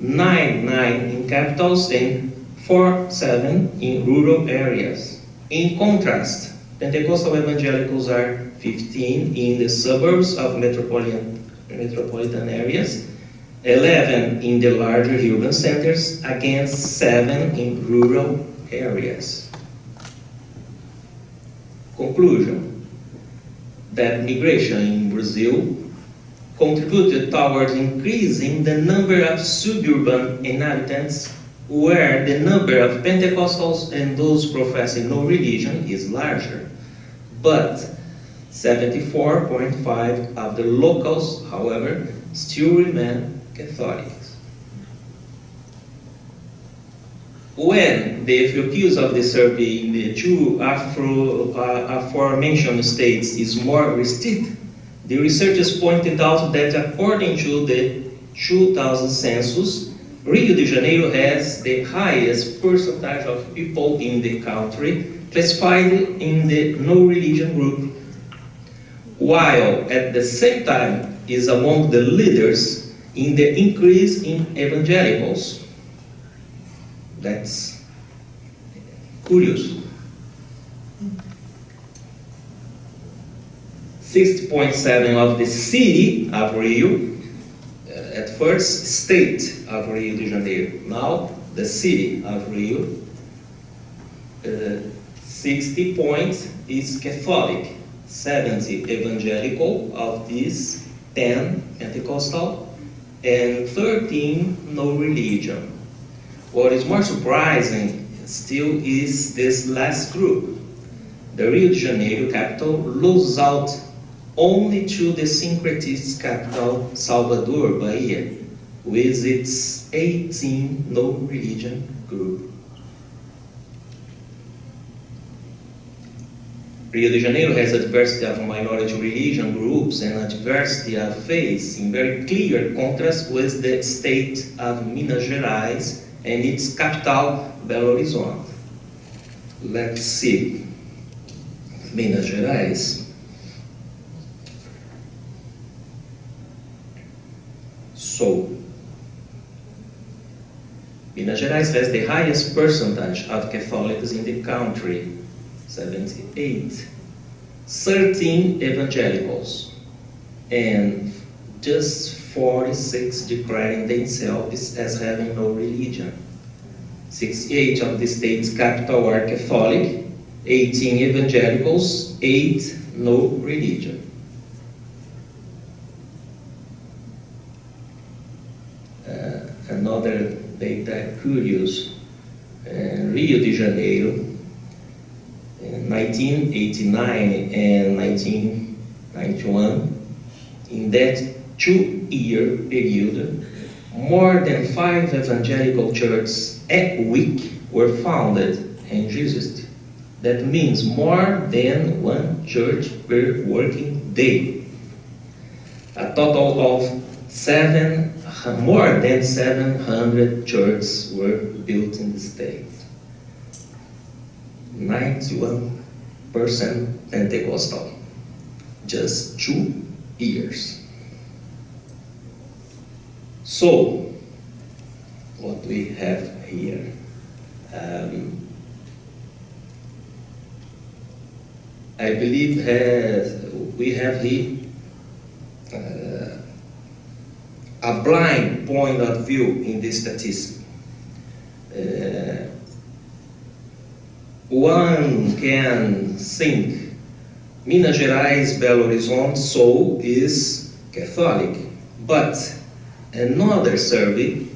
9.9 in capitals, and 4.7 in rural areas. In contrast, Pentecostal evangelicals are 15 in the suburbs of metropolitan areas, 11 in the larger urban centers, against 7 in rural areas. Conclusion: that migration in Brazil contributed towards increasing the number of suburban inhabitants, where the number of Pentecostals and those professing no religion is larger. But 74.5 of the locals, however, still remain Catholics. When the focus of the survey in the two aforementioned states is more restricted, the researchers pointed out that according to the 2000 census, Rio de Janeiro has the highest percentage of people in the country classified in the no religion group, while at the same time is among the leaders in the increase in evangelicals. That's curious. 60.7% of the city of Rio, at first state of Rio de Janeiro, now the city of Rio, 60 points is Catholic, 70 evangelical, of these 10 Pentecostal, and 13 no religion. What is more surprising still is this last group. The Rio de Janeiro capital loses out only to the syncretist capital Salvador, Bahia, with its 18 no religion group. Rio de Janeiro has a diversity of minority religion groups and a diversity of faiths in very clear contrast with the state of Minas Gerais and its capital, Belo Horizonte. Let's see. Minas Gerais. So, Minas Gerais has the highest percentage of Catholics in the country, 78, 13 evangelicals, and just 46 declaring themselves as having no religion. 68 of the state's capital are Catholic, 18 evangelicals, 8 no religion. Another data curious, Rio de Janeiro, in 1989 and 1991, in that 2-year period, more than 5 evangelical churches a week were founded and registered. That means more than 1 church per working day. A total of more than 700 churches were built in the state. 91% Pentecostal. Just 2 years. So, what we have here. I believe we have here a blind point of view in this statistic. One can think Minas Gerais, Belo Horizonte, so is Catholic, but another survey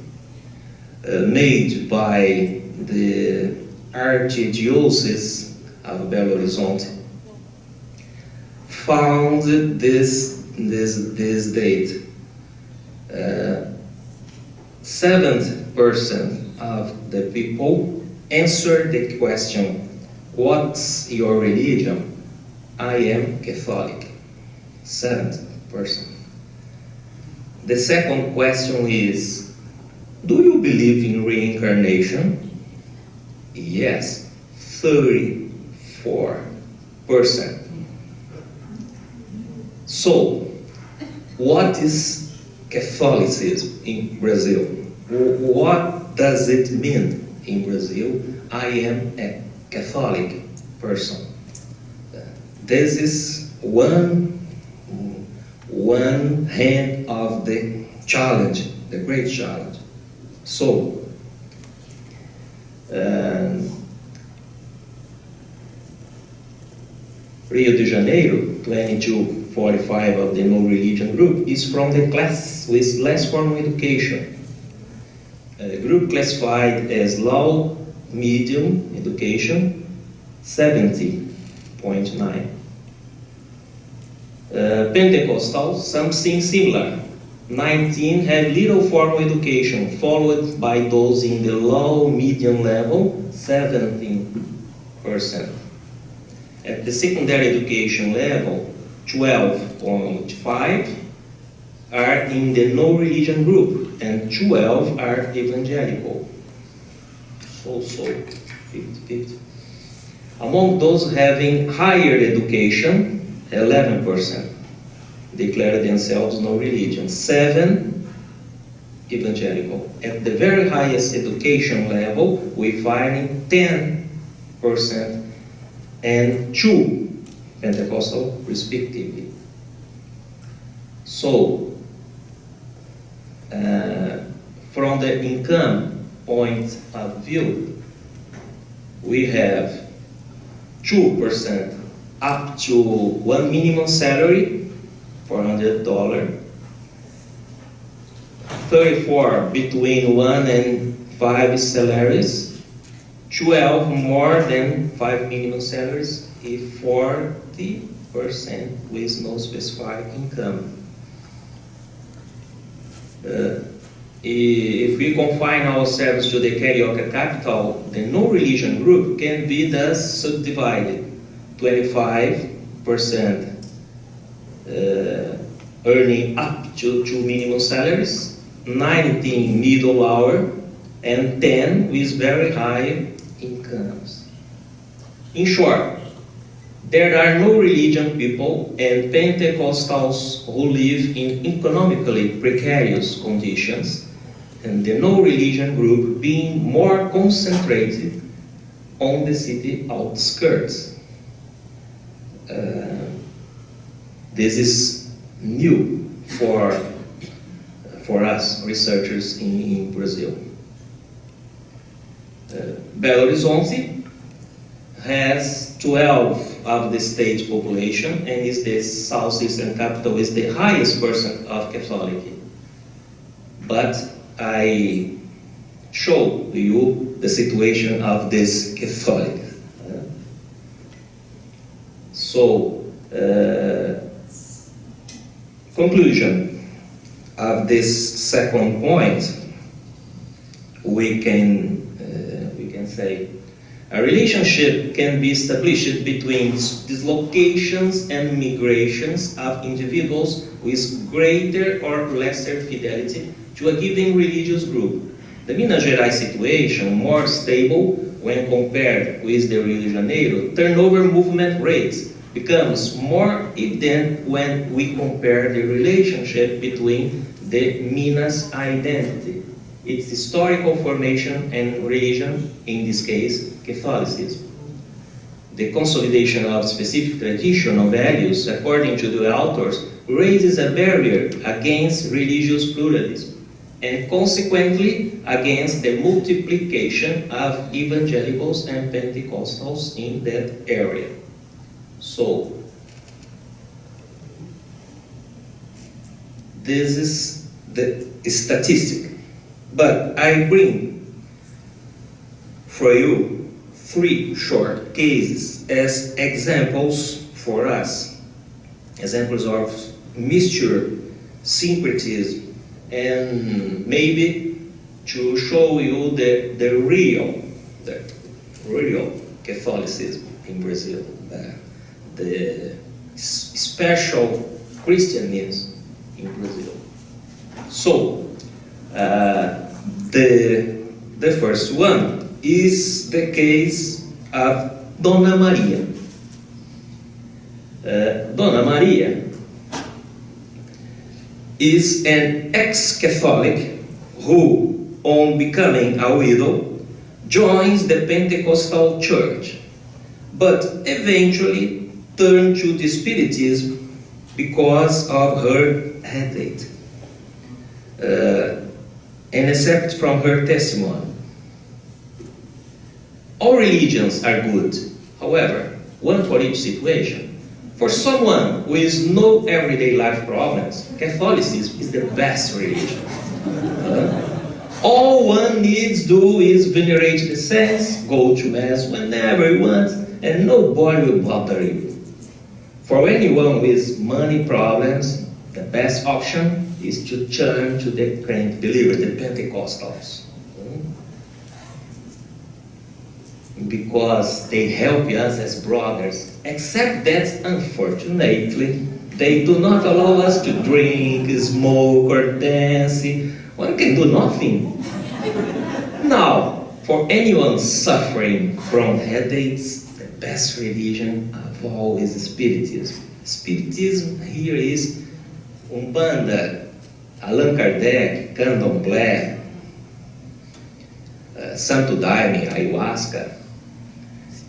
made by the Archdiocese of Belo Horizonte found this date. 7% of the people answered the question, "What's your religion?" "I am Catholic." 7%. The second question is, "Do you believe in reincarnation?" Yes, 34%. So, what is Catholicism in Brazil? What does it mean in Brazil? I am a Catholic person. This is one hand of the challenge, the great challenge. So, Rio de Janeiro, 22.45 of the no religion group, is from the class with less formal education. A group classified as low, medium education, 70.9. Pentecostal, something similar. 19 have little formal education, followed by those in the low, medium level, 17%. At the secondary education level, 12.5, are in the no religion group, and 12 are evangelical. So, 50-50. Among those having higher education, 11% declare themselves no religion, 7 evangelical. At the very highest education level, we find 10% and 2 Pentecostal respectively. So, from the income point of view, we have 2% up to one minimum salary, $400, 34 between 1 and 5 salaries, 12 more than 5 minimum salaries, and 40% with no specified income. If we confine ourselves to the Carioca capital, the no religion group can be thus subdivided: 25% earning up to 2 minimum salaries, 19 middle hour, and 10 with very high incomes. In short, there are no religion people and Pentecostals who live in economically precarious conditions, and the no religion group being more concentrated on the city outskirts. This is new for us researchers in Brazil. Belo Horizonte has 12 of the state's population and is the southeastern capital with the highest percent of Catholic. But I show you the situation of this Catholic. Conclusion of this second point, we can say a relationship can be established between dislocations and migrations of individuals with greater or lesser fidelity to a given religious group. The Minas Gerais situation, more stable when compared with the Rio de Janeiro, turnover movement rates becomes more evident when we compare the relationship between the Minas identity, its historical formation and religion, in this case, Catholicism. The consolidation of specific traditional values, according to the authors, raises a barrier against religious pluralism and consequently against the multiplication of evangelicals and Pentecostals in that area. So, this is the statistic, but I bring for you 3 short cases as examples for us, examples of mixture, syncretism, and maybe to show you the real Catholicism in Brazil, the special Christianism in Brazil. So, the first one is the case of Dona Maria. Dona Maria is an ex-Catholic who, on becoming a widow, joins the Pentecostal church, but eventually turned to the Spiritism because of her headache. And except from her testimony. All religions are good, however, one for each situation. For someone who has no everyday life problems, Catholicism is the best religion. All one needs to do is venerate the saints, go to Mass whenever you want, and nobody will bother you. For anyone with money problems, the best option is to turn to the current believers, the Pentecostals. Because they help us as brothers, except that, unfortunately, They do not allow us to drink, smoke, or dance. One can do nothing. Now, for anyone suffering from headaches, the best religion of all is Spiritism. Spiritism here is Umbanda, Allan Kardec, Candomblé, Santo Daime, Ayahuasca.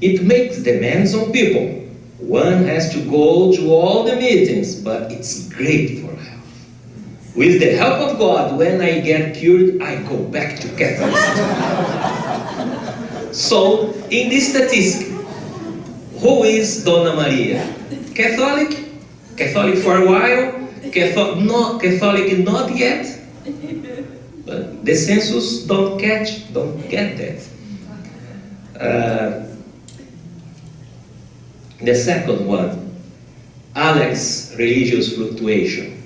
It makes demands on people. One has to go to all the meetings, but it's great for health. With the help of God, when I get cured, I go back to Catholicism. So, in this statistic, who is Dona Maria? Catholic? Catholic for a while? Catholic not yet? But the census don't get that. The second one, Alex, religious fluctuation.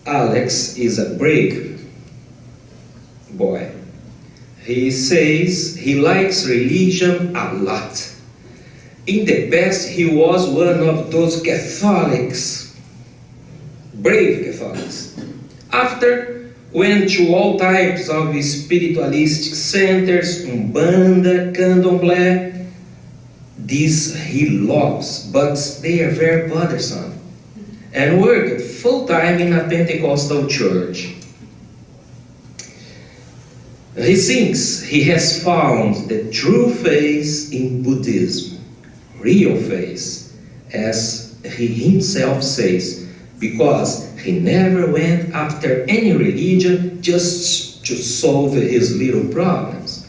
Alex is a brave boy. He says he likes religion a lot. In the past, he was one of those Catholics, brave Catholics. After, went to all types of spiritualistic centers, Umbanda, Candomblé. These he loves, but they are very bothersome. And worked full-time in a Pentecostal church. He thinks he has found the true faith in Buddhism, real faith, as he himself says, because he never went after any religion just to solve his little problems.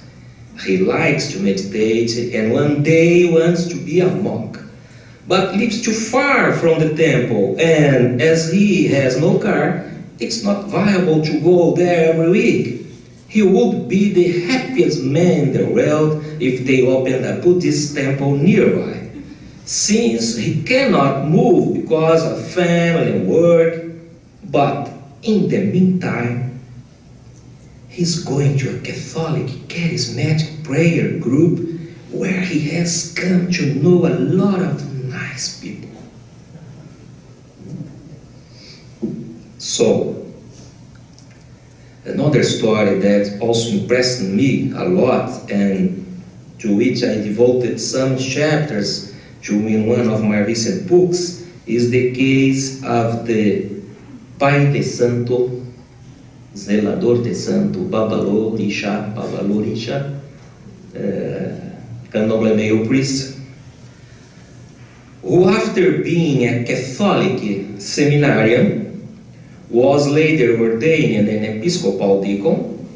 He likes to meditate and one day wants to be a monk, but lives too far from the temple, and as he has no car, it's not viable to go there every week. He would be the happiest man in the world if they opened a Buddhist temple nearby. Since he cannot move because of family and work, but in the meantime, he's going to a Catholic charismatic prayer group where he has come to know a lot of nice people. So, another story that also impressed me a lot and to which I devoted some chapters to in one of my recent books is the case of the Pai de Santo, Zelador de Santo, Babalorisha, Candomblé male priest, who after being a Catholic seminarian was later ordained an Episcopal deacon,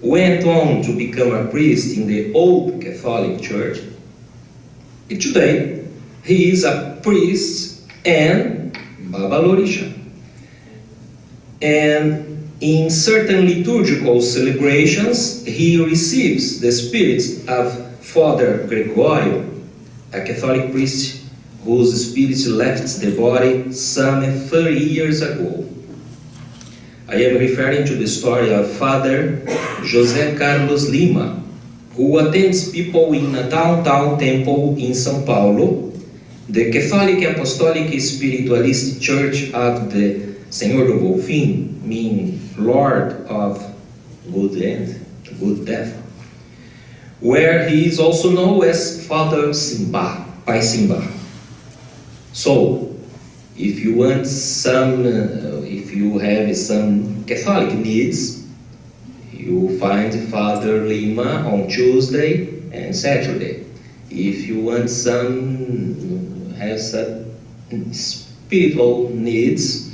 went on to become a priest in the Old Catholic Church. And today, he is a priest and Babalorisha. And in certain liturgical celebrations, he receives the spirits of Father Gregorio, a Catholic priest whose spirit left the body some 30 years ago. I am referring to the story of Father José Carlos Lima, who attends people in a downtown temple in São Paulo, the Catholic Apostolic Spiritualist Church of the Senhor do Golfim, meaning Lord of Good End, Good Death, where he is also known as Father Simba, Pai Simba. So, if you want if you have some Catholic needs, you find Father Lima on Tuesday and Saturday. If you want have some spiritual needs,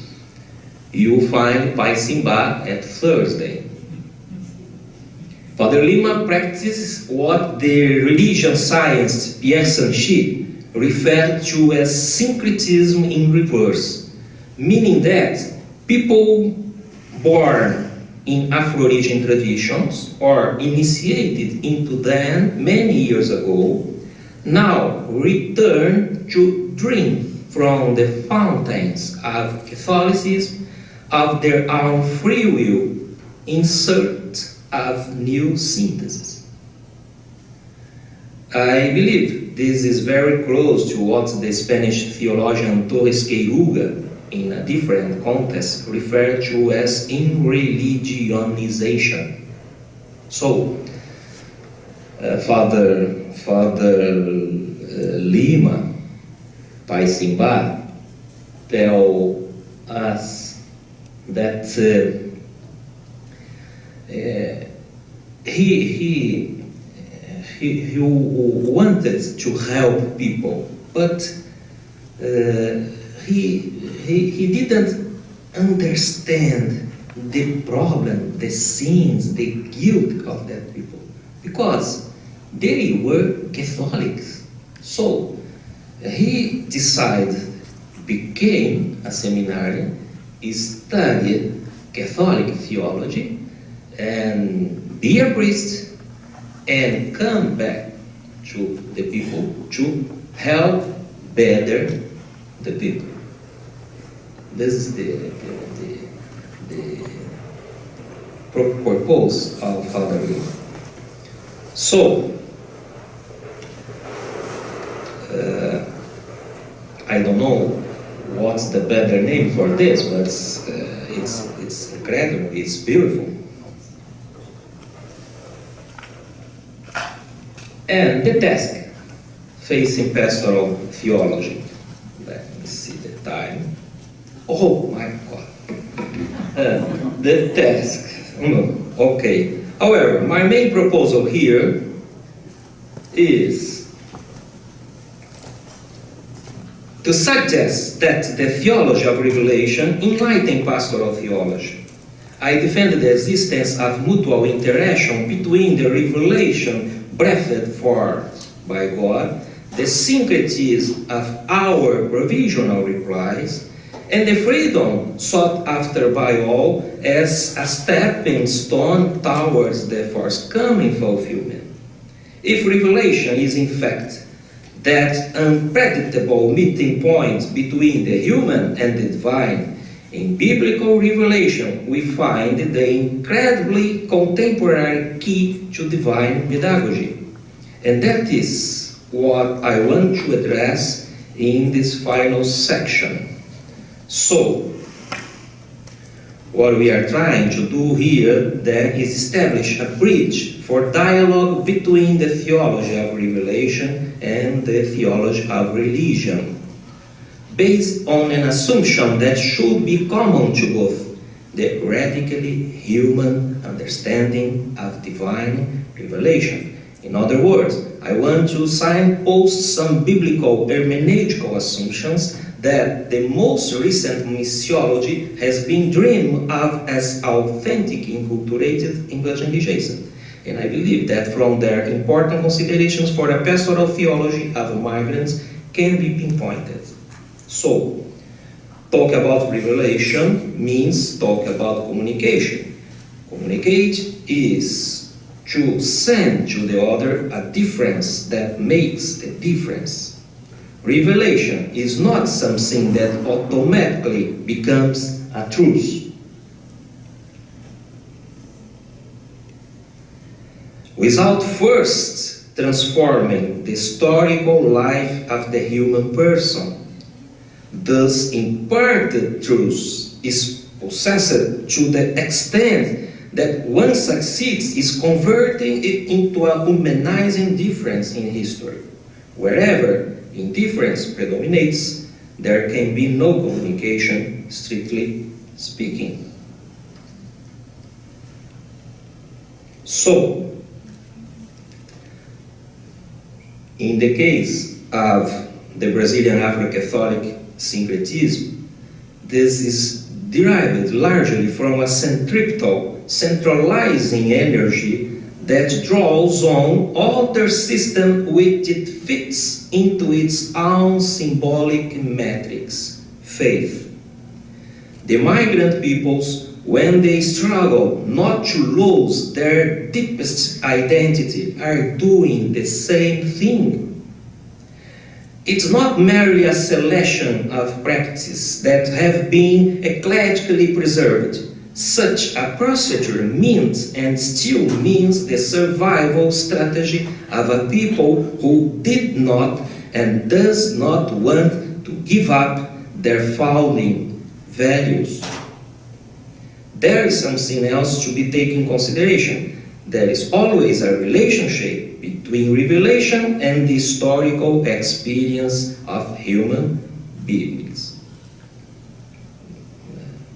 you find Pai Simba at Thursday. Father Lima practices what the religion scientist Pierre Sanchi referred to as syncretism in reverse, meaning that people born in Afro-Asian traditions or initiated into them many years ago now return to drink from the fountains of Catholicism of their own free will in search of new synthesis. I believe this is very close to what the Spanish theologian Torres Queiruga, in a different context, referred to as in-religionization. So, Father Lima Paisimba tell us that he wanted to help people, but he didn't understand the problem, the sins, the guilt of that people, because they were Catholics. So he decided, became a seminarian, studied Catholic theology, and be a priest, and come back to the people to help better the people. This is the purpose of Father Lima. So, I don't know what's the better name for this, but it's incredible, it's beautiful. And the task facing pastoral theology. Let me see the time. Oh my God. The task. Okay. However, my main proposal here is to suggest that the theology of revelation enlighten pastoral theology. I defend the existence of mutual interaction between the revelation breathed forth by God, the syncretism of our provisional replies, and the freedom sought after by all as a stepping stone towards the forthcoming fulfillment. If revelation is in fact that unpredictable meeting point between the human and the divine, in biblical revelation we find the incredibly contemporary key to divine pedagogy. And that is what I want to address in this final section. So, what we are trying to do here then is establish a bridge for dialogue between the theology of revelation and the theology of religion, based on an assumption that should be common to both: the radically human understanding of divine revelation. In other words, I want to signpost some biblical hermeneutical assumptions that the most recent missiology has been dreamed of as authentic, enculturated, evangelization. And I believe that from their important considerations for the pastoral theology of migrants can be pinpointed. So, talk about revelation means talk about communication. Communicate is to send to the other a difference that makes the difference. Revelation is not something that automatically becomes a truth. Without first transforming the historical life of the human person, thus imparted truth is possessed to the extent that one succeeds is converting it into a humanizing difference in history. Wherever indifference predominates, there can be no communication, strictly speaking. So, in the case of the Brazilian Afro-Catholic syncretism, this is derived largely from a centripetal, centralizing energy that draws on other system which it fits into its own symbolic matrix, faith. The migrant peoples, when they struggle not to lose their deepest identity, are doing the same thing. It's not merely a selection of practices that have been eclectically preserved, Such a procedure means and still means the survival strategy of a people who did not and does not want to give up their founding values. There is something else to be taken in consideration. There is always a relationship between revelation and the historical experience of human beings.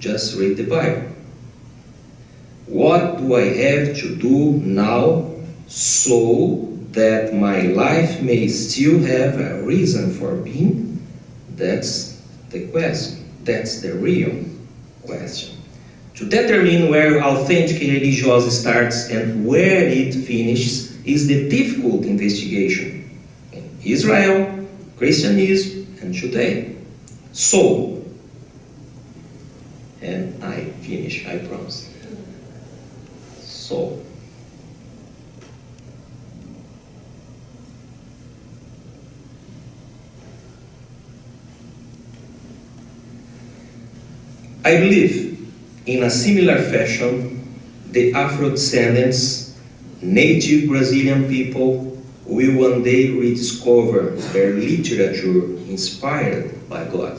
Just read the Bible. What do I have to do now so that my life may still have a reason for being? That's the question. That's the real question. To determine where authentic religiosity starts and where it finishes is the difficult investigation in Israel, Christianism, and today. So, and I finish, I promise. So, I believe in a similar fashion, the Afro-descendants, native Brazilian people, will one day rediscover their literature inspired by God,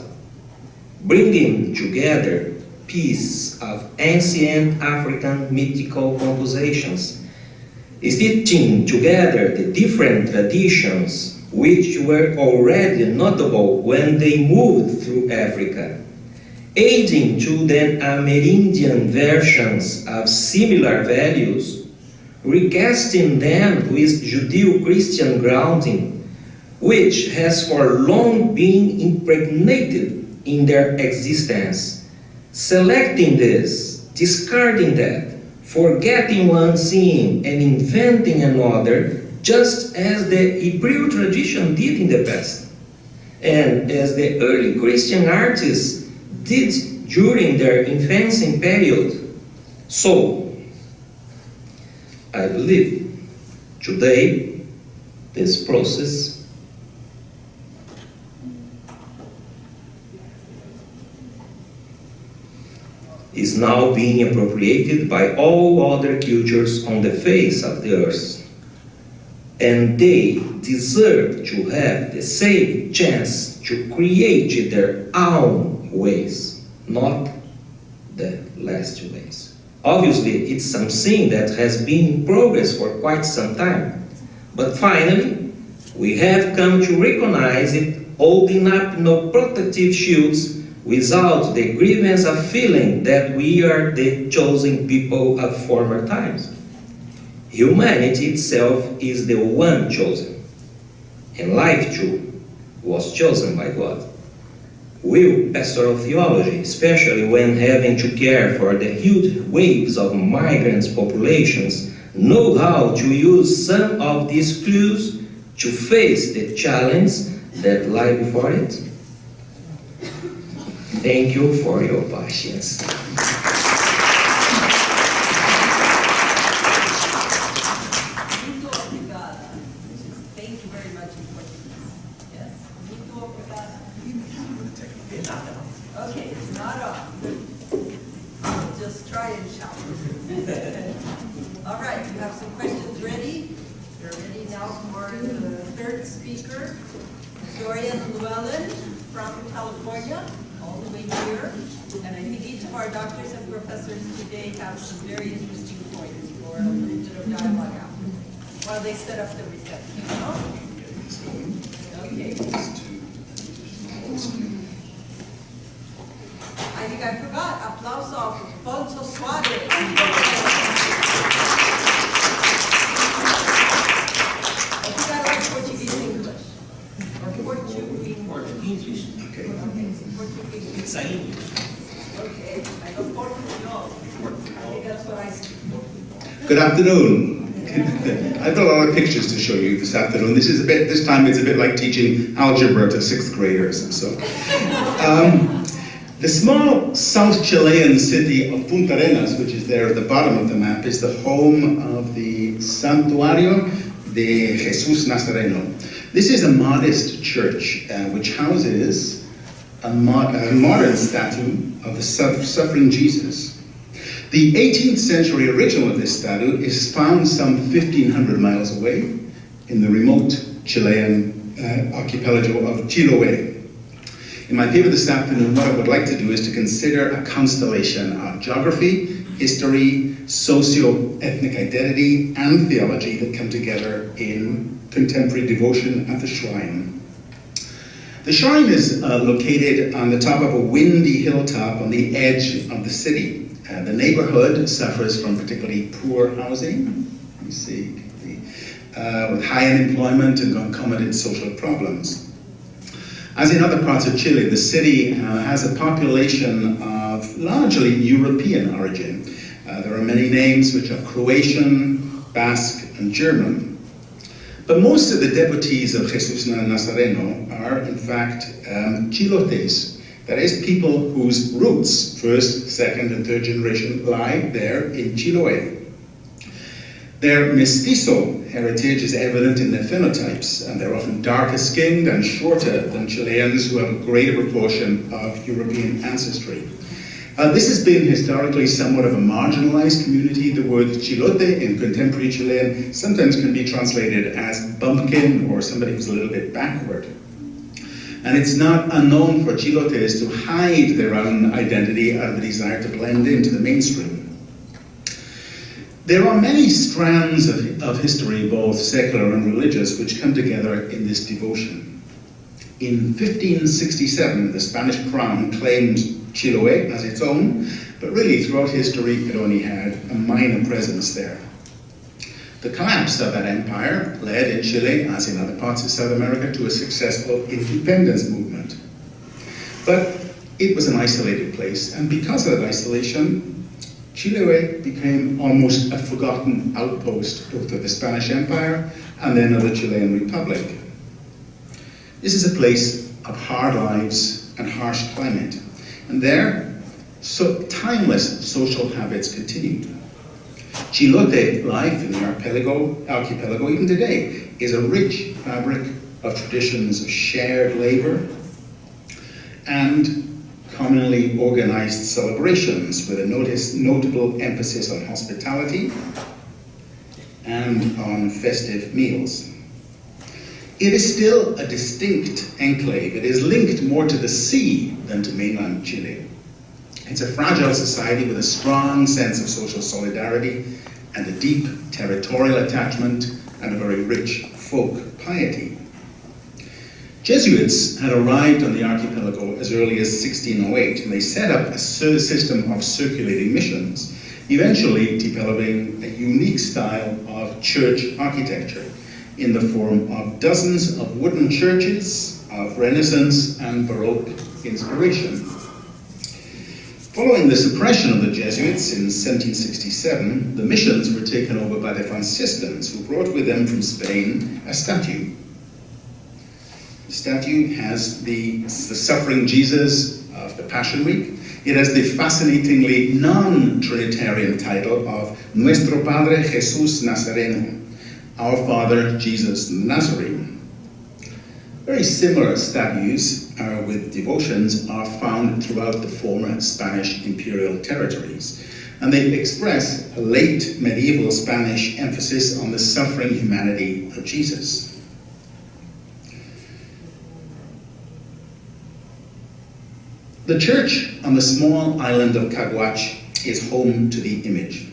bringing together pieces of ancient African mythical compositions, stitching together the different traditions which were already notable when they moved through Africa, aiding to the Amerindian versions of similar values, recasting them with Judeo-Christian grounding, which has for long been impregnated in their existence, selecting this, discarding that, forgetting one thing and inventing another, just as the Hebrew tradition did in the past, and as the early Christian artists did during their infancy period. So, I believe today this process is now being appropriated by all other cultures on the face of the earth, and they deserve to have the same chance to create their own ways, not the last ways. Obviously, it's something that has been in progress for quite some time, but finally, we have come to recognize it, holding up no protective shields without the grievance of feeling that we are the chosen people of former times. Humanity itself is the one chosen, and life too was chosen by God. Will pastoral theology, especially when having to care for the huge waves of migrant populations, know how to use some of these clues to face the challenge that lie before it? Thank you for your patience. Thank you very much for yes. Okay, it's not on. I'll just try and shout. All right, you have some questions ready? You're ready now for the third speaker, Dorian Llywelyn from California, all the way here. And I think each of our doctors and professors today have some very interesting points for a little bit of dialogue after, while they set up the reception. Okay. I think I forgot. Applause of Afonso Soares. I think I like Portuguese English. Or Portuguese. Okay. Portuguese. It's English. Okay. I know Portugal. I think that's what I speak. Good afternoon. I've got a lot of pictures to show you this afternoon. This time it's a bit like teaching algebra to 6th graders and so. The small South Chilean city of Punta Arenas, which is there at the bottom of the map, is the home of the Santuario de Jesus Nazareno. This is a modest church which houses a modern statue of the suffering Jesus. The 18th century original of this statue is found some 1,500 miles away in the remote Chilean archipelago of Chiloé. In my paper this afternoon, what I would like to do is to consider a constellation of geography, history, socio-ethnic identity, and theology that come together in contemporary devotion at the shrine. The shrine is located on the top of a windy hilltop on the edge of the city. The neighborhood suffers from particularly poor housing, you see, with high unemployment and concomitant social problems. As in other parts of Chile, the city has a population of largely European origin. There are many names which are Croatian, Basque, and German. But most of the devotees of Jesus Nazareno are, in fact, Chilotes. That is, people whose roots, first, second, and third generation, lie there in Chiloé. Their mestizo heritage is evident in their phenotypes, and they're often darker skinned and shorter than Chileans who have a greater proportion of European ancestry. This has been historically somewhat of a marginalized community. The word chilote in contemporary Chilean sometimes can be translated as bumpkin or somebody who's a little bit backward. And it's not unknown for chilotes to hide their own identity out of a desire to blend into the mainstream. There are many strands of history, both secular and religious, which come together in this devotion. In 1567, the Spanish crown claimed Chiloé as its own, but really throughout history it only had a minor presence there. The collapse of that empire led in Chile, as in other parts of South America, to a successful independence movement. But it was an isolated place, and because of that isolation, Chiloé became almost a forgotten outpost both of the Spanish Empire and then of the Chilean Republic. This is a place of hard lives and harsh climate, and there, timeless social habits continued. Chilote life in the archipelago, even today, is a rich fabric of traditions of shared labor and commonly organized celebrations with a notable emphasis on hospitality and on festive meals. It is still a distinct enclave. It is linked more to the sea than to mainland Chile. It's a fragile society with a strong sense of social solidarity and a deep territorial attachment and a very rich folk piety. Jesuits had arrived on the archipelago as early as 1608, and they set up a system of circulating missions, eventually developing a unique style of church architecture in the form of dozens of wooden churches of Renaissance and Baroque inspiration. Following the suppression of the Jesuits in 1767, the missions were taken over by the Franciscans, who brought with them from Spain a statue. The statue has the suffering Jesus of the Passion Week. It has the fascinatingly non-Trinitarian title of Nuestro Padre Jesús Nazareno, Our Father Jesus the Nazarene. Very similar statues with devotions are found throughout the former Spanish imperial territories, and they express a late medieval Spanish emphasis on the suffering humanity of Jesus. The church on the small island of Caguach is home to the image.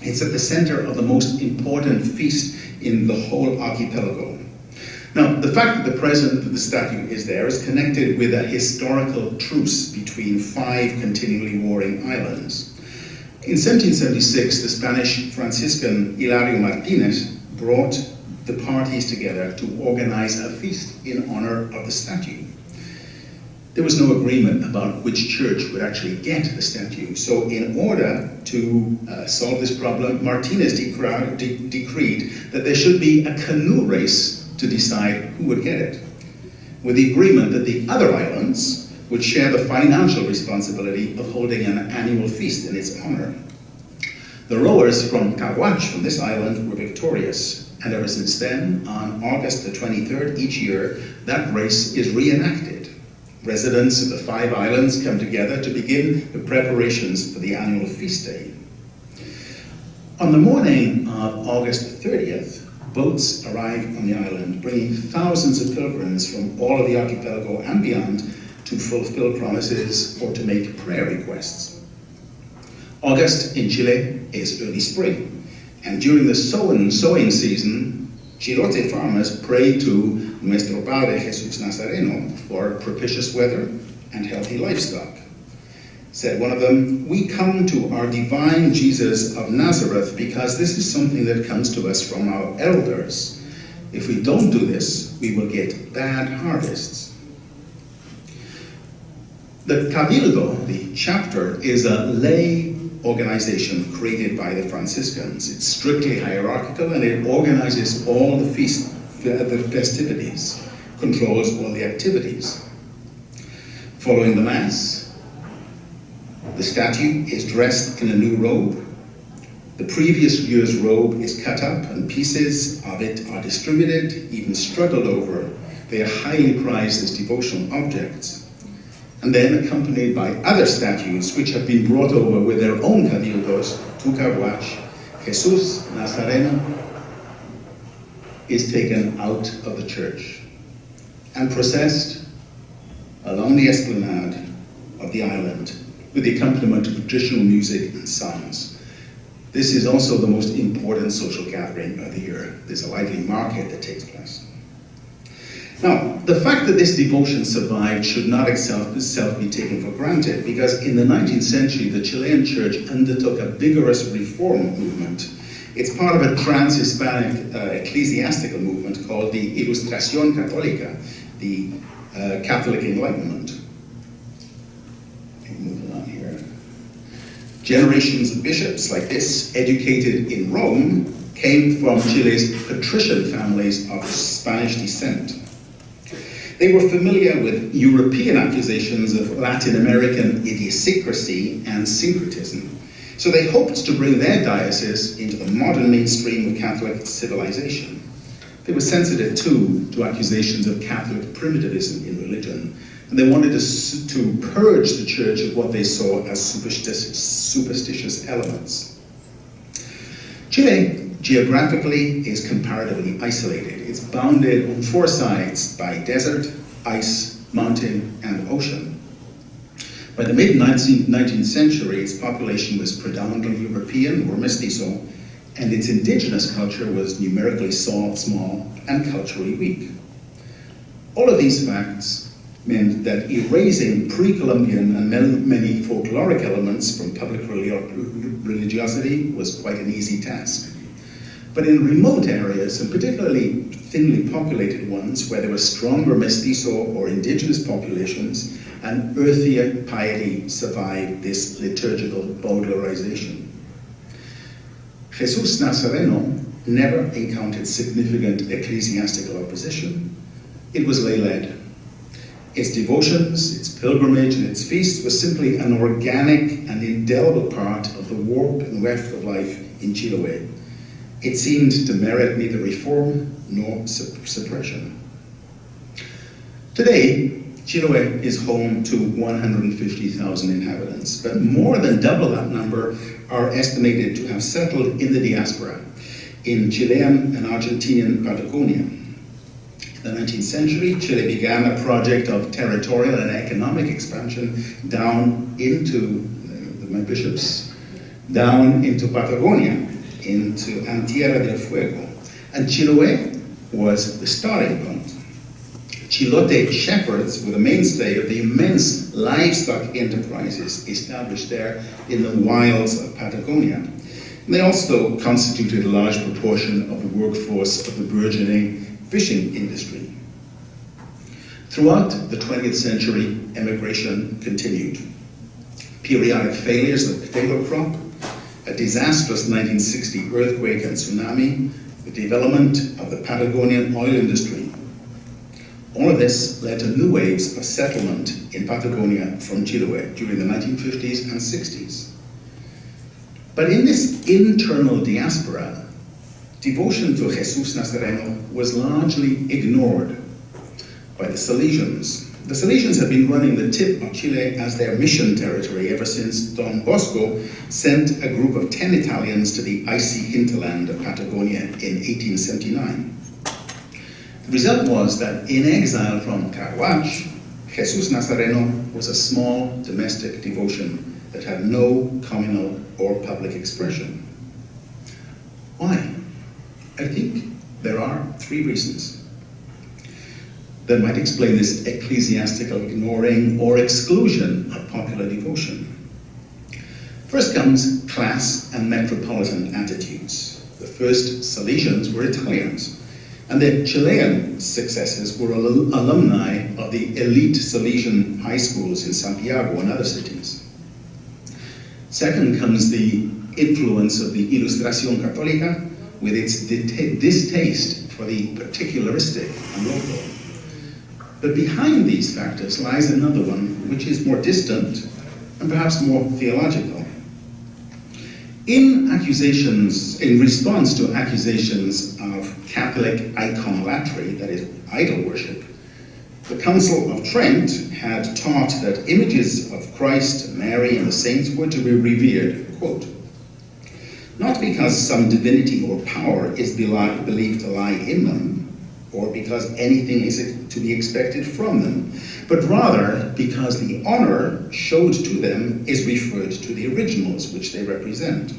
It's at the center of the most important feast in the whole archipelago. Now, the fact that the presence of the statue is there is connected with a historical truce between 5 continually warring islands. In 1776, the Spanish Franciscan Hilario Martinez brought the parties together to organize a feast in honor of the statue. There was no agreement about which church would actually get the statue, so in order to solve this problem, Martinez decreed that there should be a canoe race to decide who would get it, with the agreement that the other islands would share the financial responsibility of holding an annual feast in its honor. The rowers from Caguach, from this island, were victorious, and ever since then, on August the 23rd each year, that race is reenacted. Residents of the 5 islands come together to begin the preparations for the annual feast day. On the morning of August 30th, boats arrive on the island, bringing thousands of pilgrims from all of the archipelago and beyond to fulfill promises or to make prayer requests. August in Chile is early spring, and during the sowing season, Chilote farmers pray to Nuestro Padre Jesus Nazareno for propitious weather and healthy livestock. Said one of them, "We come to our divine Jesus of Nazareth because this is something that comes to us from our elders. If we don't do this, we will get bad harvests." The Cabildo, the chapter, is a lay organization created by the Franciscans. It's strictly hierarchical and it organizes all the festivities, controls all the activities. Following the Mass, the statue is dressed in a new robe. The previous year's robe is cut up and pieces of it are distributed, even struggled over. They are highly prized as devotional objects. And then accompanied by other statues which have been brought over with their own cabildos to Caguach, Jesus Nazareno is taken out of the church and processed along the esplanade of the island with the accompaniment of traditional music and songs. This is also the most important social gathering of the year. There's a lively market that takes place. Now, the fact that this devotion survived should not itself be taken for granted, because in the 19th century, the Chilean church undertook a vigorous reform movement. It's part of a trans-Hispanic ecclesiastical movement called the Ilustración Católica, the Catholic Enlightenment. Moving on here. Generations of bishops like this, educated in Rome, came from Chile's patrician families of Spanish descent. They were familiar with European accusations of Latin American idiosyncrasy and syncretism, so they hoped to bring their diocese into the modern mainstream of Catholic civilization. They were sensitive too to accusations of Catholic primitivism in religion, and they wanted to purge the church of what they saw as superstitious elements. Chile, geographically, is comparatively isolated. It's bounded on 4 sides by desert, ice, mountain, and ocean. By the mid-19th century, its population was predominantly European or mestizo, and its indigenous culture was numerically small and culturally weak. All of these facts meant that erasing pre-Columbian and many folkloric elements from public religiosity was quite an easy task. But in remote areas, and particularly thinly populated ones, where there were stronger mestizo or indigenous populations, an earthier piety survived this liturgical bowdlerization. Jesus Nazareno never encountered significant ecclesiastical opposition. It was lay-led. Its devotions, its pilgrimage, and its feasts were simply an organic and indelible part of the warp and weft of life in Chiloé. It seemed to merit neither reform nor suppression. Today, Chiloé is home to 150,000 inhabitants, but more than double that number are estimated to have settled in the diaspora, in Chilean and Argentinian Patagonia. In the 19th century, Chile began a project of territorial and economic expansion down into, my bishops, down into Patagonia, into Tierra del Fuego. And Chiloé was the starting point. Chilote shepherds were the mainstay of the immense livestock enterprises established there in the wilds of Patagonia. And they also constituted a large proportion of the workforce of the burgeoning fishing industry. Throughout the 20th century, emigration continued. Periodic failures of the potato crop, a disastrous 1960 earthquake and tsunami, the development of the Patagonian oil industry. All of this led to new waves of settlement in Patagonia from Chiloé during the 1950s and 60s. But in this internal diaspora, devotion to Jesus Nazareno was largely ignored by the Salesians, The Salesians have been running the tip of Chile as their mission territory ever since Don Bosco sent a group of 10 Italians to the icy hinterland of Patagonia in 1879. The result was that in exile from Carhuac, Jesus Nazareno was a small domestic devotion that had no communal or public expression. Why? I think there are 3 reasons that might explain this ecclesiastical ignoring or exclusion of popular devotion. First comes class and metropolitan attitudes. The first Salesians were Italians, and the Chilean successors were alumni of the elite Salesian high schools in Santiago and other cities. Second comes the influence of the Ilustración Católica with its distaste for the particularistic and local. But behind these factors lies another one, which is more distant and perhaps more theological. In response to accusations of Catholic iconolatry, that is, idol worship, the Council of Trent had taught that images of Christ, Mary, and the saints were to be revered, quote, not because some divinity or power is believed to lie in them, or because anything is to be expected from them, but rather because the honor showed to them is referred to the originals which they represent.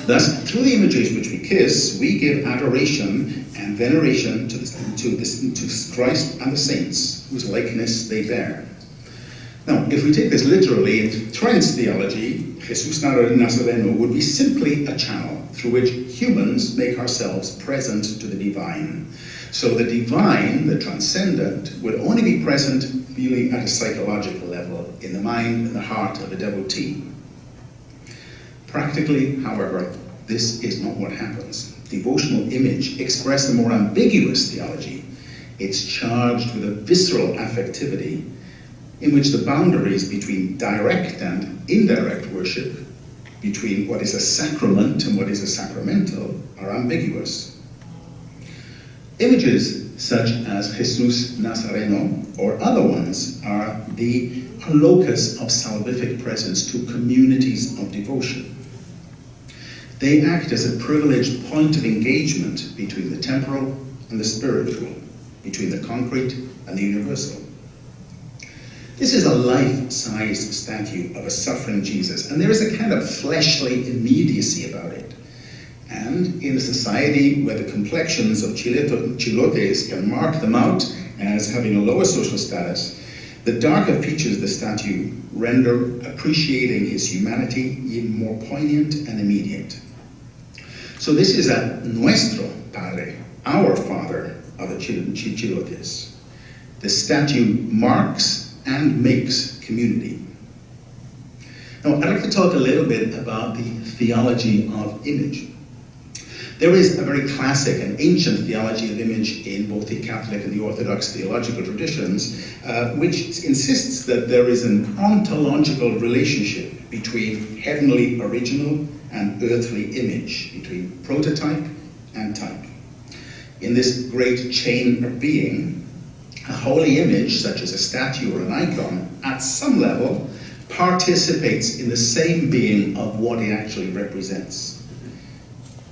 Thus, through the images which we kiss, we give adoration and veneration to Christ and the saints, whose likeness they bear. Now, if we take this literally, in Trent's theology, Jesus Nazareno would be simply a channel through which humans make ourselves present to the divine. So the divine, the transcendent, would only be present really at a psychological level, in the mind and the heart of a devotee. Practically, however, this is not what happens. Devotional image express a more ambiguous theology. It's charged with a visceral affectivity in which the boundaries between direct and indirect worship, between what is a sacrament and what is a sacramental, are ambiguous. Images such as Jesus Nazareno or other ones are the locus of salvific presence to communities of devotion. They act as a privileged point of engagement between the temporal and the spiritual, between the concrete and the universal. This is a life-sized statue of a suffering Jesus, and there is a kind of fleshly immediacy about it. And in a society where the complexions of chilotes can mark them out as having a lower social status, the darker features of the statue render appreciating his humanity even more poignant and immediate. So this is a nuestro Padre, our Father of the chilotes. The statue marks and makes community. Now, I'd like to talk a little bit about the theology of image. There is a very classic and ancient theology of image in both the Catholic and the Orthodox theological traditions, which insists that there is an ontological relationship between heavenly original and earthly image, between prototype and type. In this great chain of being, a holy image, such as a statue or an icon, at some level, participates in the same being of what it actually represents.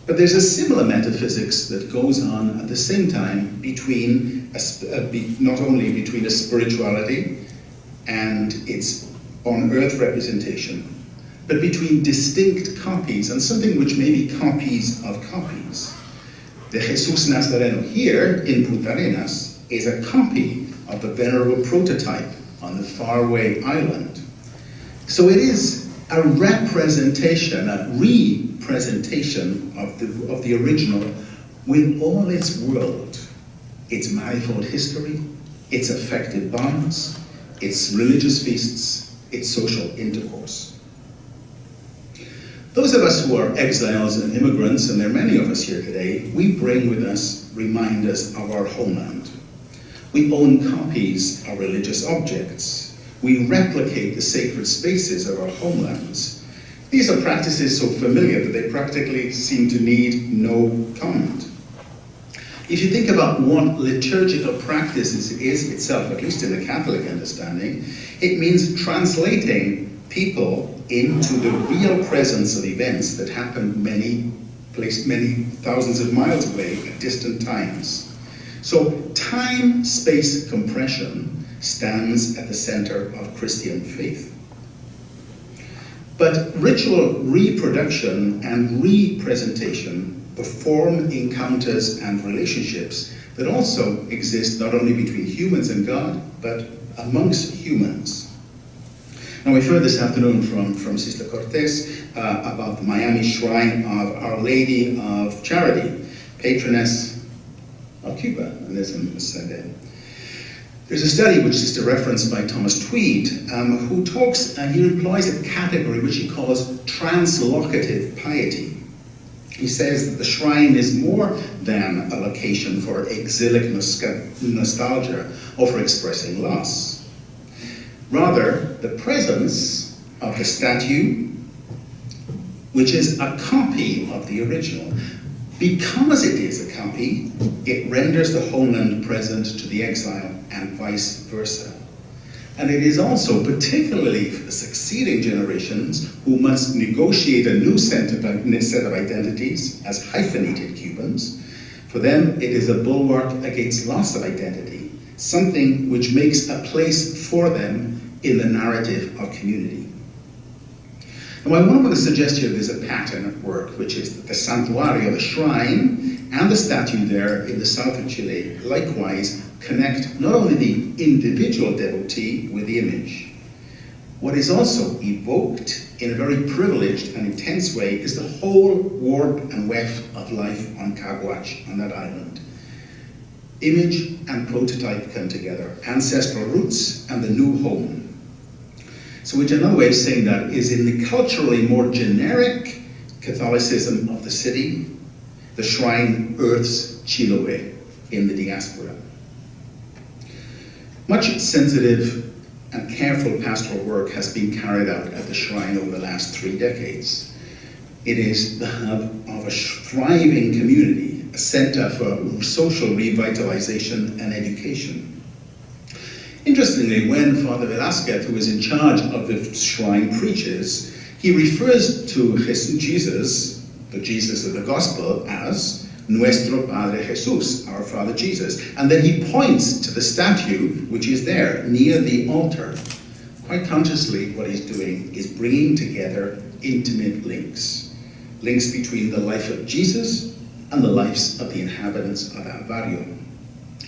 But there's a similar metaphysics that goes on at the same time between, not only between a spirituality and its on-earth representation, but between distinct copies and something which may be copies of copies. The Jesus Nazareno here in Punta Arenas is a copy of the venerable prototype on the faraway island. So it is a representation, a representation of the original with all its world, its manifold history, its affective bonds, its religious feasts, its social intercourse. Those of us who are exiles and immigrants, and there are many of us here today, we bring with us reminders of our homeland. We own copies of religious objects. We replicate the sacred spaces of our homelands. These are practices so familiar that they practically seem to need no comment. If you think about what liturgical practice is itself, at least in the Catholic understanding, it means translating people into the real presence of events that happen many thousands of miles away at distant times. So time-space compression stands at the center of Christian faith. But ritual reproduction and representation perform encounters and relationships that also exist not only between humans and God, but amongst humans. Now, we've heard this afternoon from Sister Cortés about the Miami Shrine of Our Lady of Charity, patroness of Cuba, and there's a study which is referenced by Thomas Tweed, who talks, he employs a category which he calls translocative piety. He says that the shrine is more than a location for exilic nostalgia or for expressing loss. Rather, the presence of the statue, which is a copy of the original, because it is a copy, it renders the homeland present to the exile and vice versa. And it is also particularly for the succeeding generations who must negotiate a new set of identities as hyphenated Cubans. For them, it is a bulwark against loss of identity, something which makes a place for them in the narrative of community. And what I want to suggest here, there's a pattern at work, which is that the santuario, the shrine, and the statue there in the south of Chile likewise connect not only the individual devotee with the image. What is also evoked in a very privileged and intense way is the whole warp and weft of life on Caguach, on that island. Image and prototype come together, ancestral roots and the new home. So which another way of saying that is in the culturally more generic Catholicism of the city, the shrine earths Chiloé in the diaspora. Much sensitive and careful pastoral work has been carried out at the shrine over the last 3 decades. It is the hub of a thriving community, a center for social revitalization and education. Interestingly, when Father Velasquez, who is in charge of the shrine, preaches, he refers to Jesus, the Jesus of the Gospel, as Nuestro Padre Jesús, our Father Jesus. And then he points to the statue which is there near the altar. Quite consciously, what he's doing is bringing together intimate links. Links between the life of Jesus and the lives of the inhabitants of El Barrio.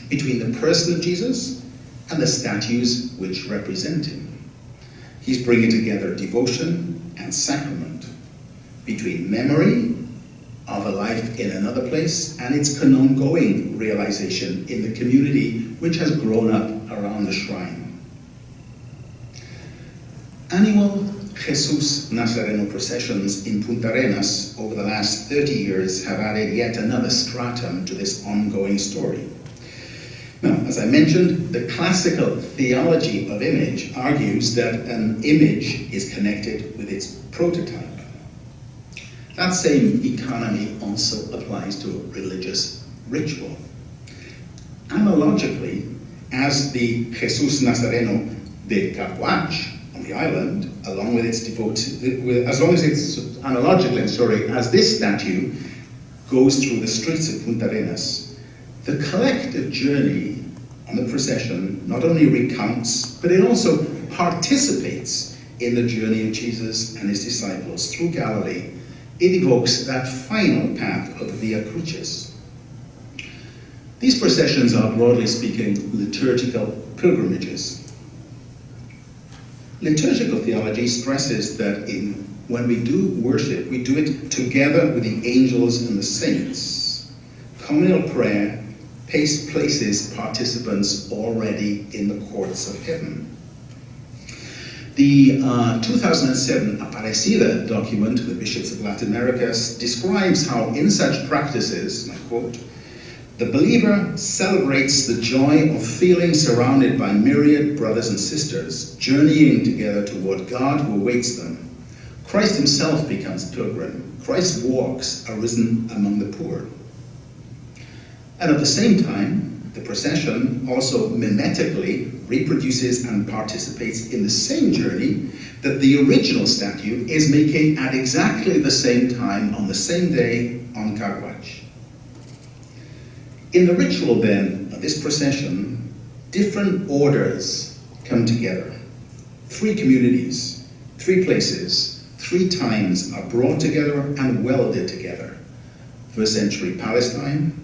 Between the person of Jesus and the statues which represent him. He's bringing together devotion and sacrament, between memory of a life in another place and its ongoing realization in the community which has grown up around the shrine. Annual Jesus Nazareno processions in Punta Arenas over the last 30 years have added yet another stratum to this ongoing story. Now, as I mentioned, the classical theology of image argues that an image is connected with its prototype. That same economy also applies to religious ritual. Analogically, as the Jesus Nazareno de Caguach on the island, along with its as this statue goes through the streets of Punta Arenas, the collective journey on the procession not only recounts, but it also participates in the journey of Jesus and his disciples through Galilee. It evokes that final path of the Via Crucis. These processions are, broadly speaking, liturgical pilgrimages. Liturgical theology stresses that when we do worship, we do it together with the angels and the saints. Communal prayer places participants already in the courts of heaven. The 2007 Aparecida document of the bishops of Latin America describes how in such practices, and I quote, the believer celebrates the joy of feeling surrounded by myriad brothers and sisters, journeying together toward God who awaits them. Christ himself becomes pilgrim. Christ walks arisen among the poor. And at the same time, the procession also mimetically reproduces and participates in the same journey that the original statue is making at exactly the same time on the same day on Caguach. In the ritual then of this procession, different orders come together. 3 communities, 3 places, 3 times are brought together and welded together. First century Palestine,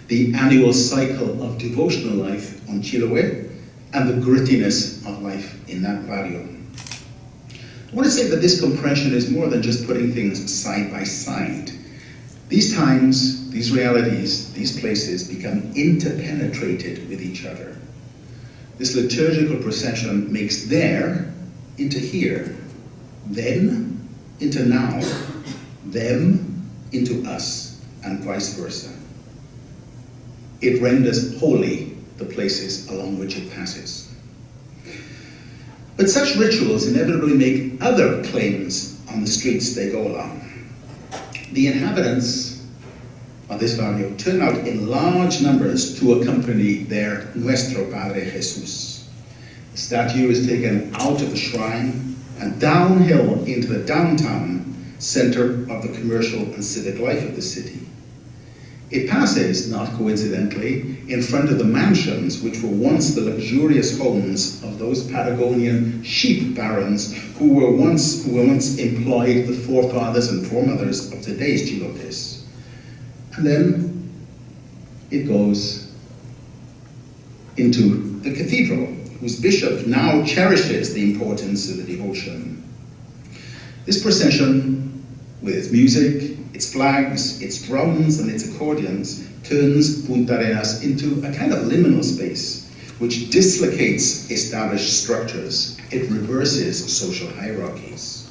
the annual cycle of devotional life on Chiloé, and the grittiness of life in that barrio. I want to say that this compression is more than just putting things side by side. These times, these realities, these places become interpenetrated with each other. This liturgical procession makes there into here, then into now, them into us, and vice versa. It renders holy the places along which it passes. But such rituals inevitably make other claims on the streets they go along. The inhabitants of this barrio turn out in large numbers to accompany their Nuestro Padre Jesus. The statue is taken out of the shrine and downhill into the downtown center of the commercial and civic life of the city. It passes, not coincidentally, in front of the mansions which were once the luxurious homes of those Patagonian sheep barons who were once employed the forefathers and foremothers of today's Chilotes. And then it goes into the cathedral, whose bishop now cherishes the importance of the devotion. This procession, with its music, its flags, its drums, and its accordions, turns Punta Arenas into a kind of liminal space, which dislocates established structures. It reverses social hierarchies.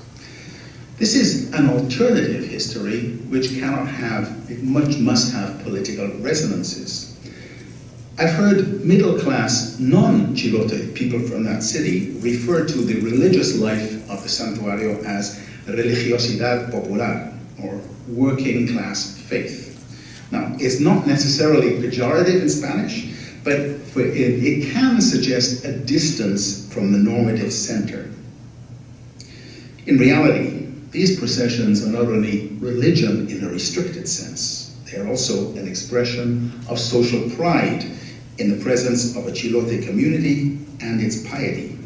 This is an alternative history which must have political resonances. I've heard middle-class, non-Chilote people from that city refer to the religious life of the santuario as religiosidad popular, or working class faith. Now, it's not necessarily pejorative in Spanish, but it can suggest a distance from the normative center. In reality, these processions are not only religion in a restricted sense, they are also an expression of social pride in the presence of a Chilote community and its piety.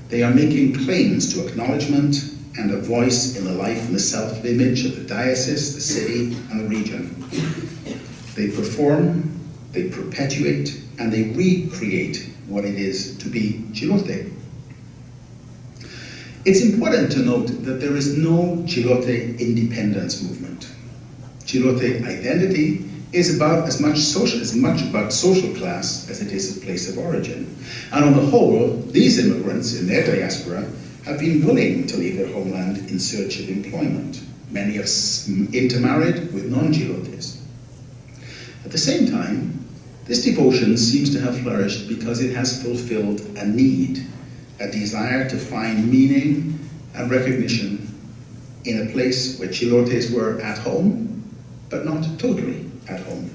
They are making claims to acknowledgement and a voice in the life and the self-image of the diocese, the city, and the region. They perform, they perpetuate, and they recreate what it is to be Chilote. It's important to note that there is no Chilote independence movement. Chilote identity is about as much about social class as it is a place of origin. And on the whole, these immigrants in their diaspora have been willing to leave their homeland in search of employment. Many have intermarried with non-Chilotes. At the same time, this devotion seems to have flourished because it has fulfilled a need, a desire to find meaning and recognition in a place where Chilotes were at home, but not totally at home.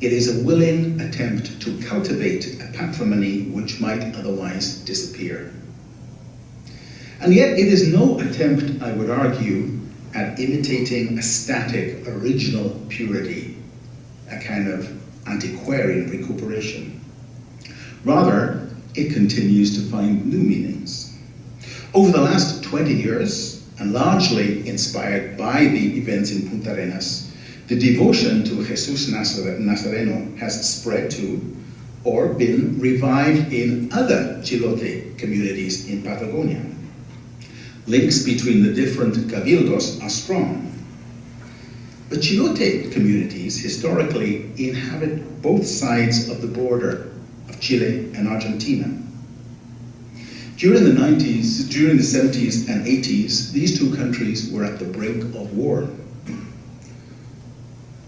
It is a willing attempt to cultivate a patrimony which might otherwise disappear. And yet it is no attempt, I would argue, at imitating a static, original purity, a kind of antiquarian recuperation. Rather, it continues to find new meanings. Over the last 20 years, and largely inspired by the events in Punta Arenas, the devotion to Jesus Nazareno has spread to, or been revived in other Chilote communities in Patagonia. Links between the different cabildos are strong. But Chilote communities historically inhabit both sides of the border of Chile and Argentina. During the 70s and 80s, these two countries were at the brink of war.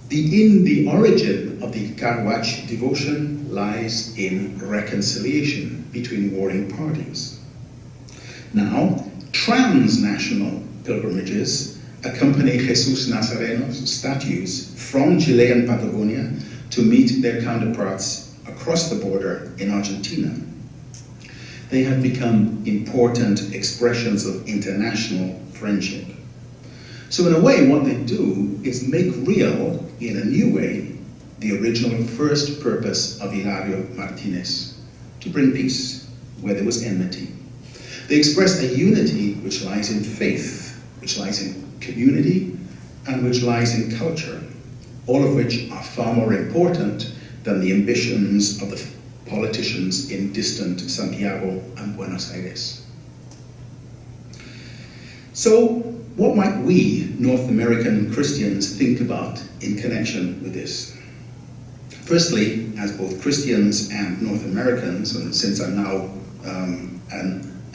The origin of the Caguach devotion lies in reconciliation between warring parties. Now, transnational pilgrimages accompany Jesus Nazareno's statues from Chile and Patagonia to meet their counterparts across the border in Argentina. They have become important expressions of international friendship. So in a way, what they do is make real, in a new way, the original first purpose of Hilario Martinez, to bring peace where there was enmity. They express a unity which lies in faith, which lies in community, and which lies in culture, all of which are far more important than the ambitions of the politicians in distant Santiago and Buenos Aires. So, what might we, North American Christians, think about in connection with this? Firstly, as both Christians and North Americans, and since I'm now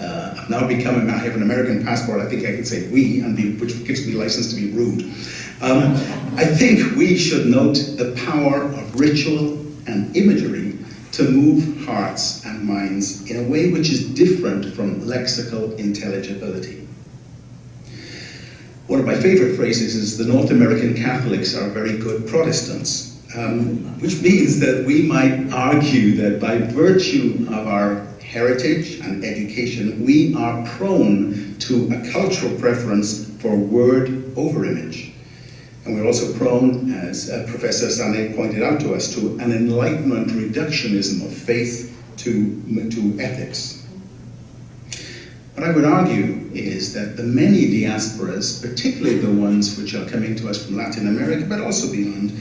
I've now become, I have an American passport, I think I can say we, which gives me license to be rude. I think we should note the power of ritual and imagery to move hearts and minds in a way which is different from lexical intelligibility. One of my favorite phrases is the North American Catholics are very good Protestants, which means that we might argue that by virtue of our heritage and education, we are prone to a cultural preference for word over image. And we're also prone, as Professor Sané pointed out to us, to an Enlightenment reductionism of faith to ethics. What I would argue is that the many diasporas, particularly the ones which are coming to us from Latin America, but also beyond,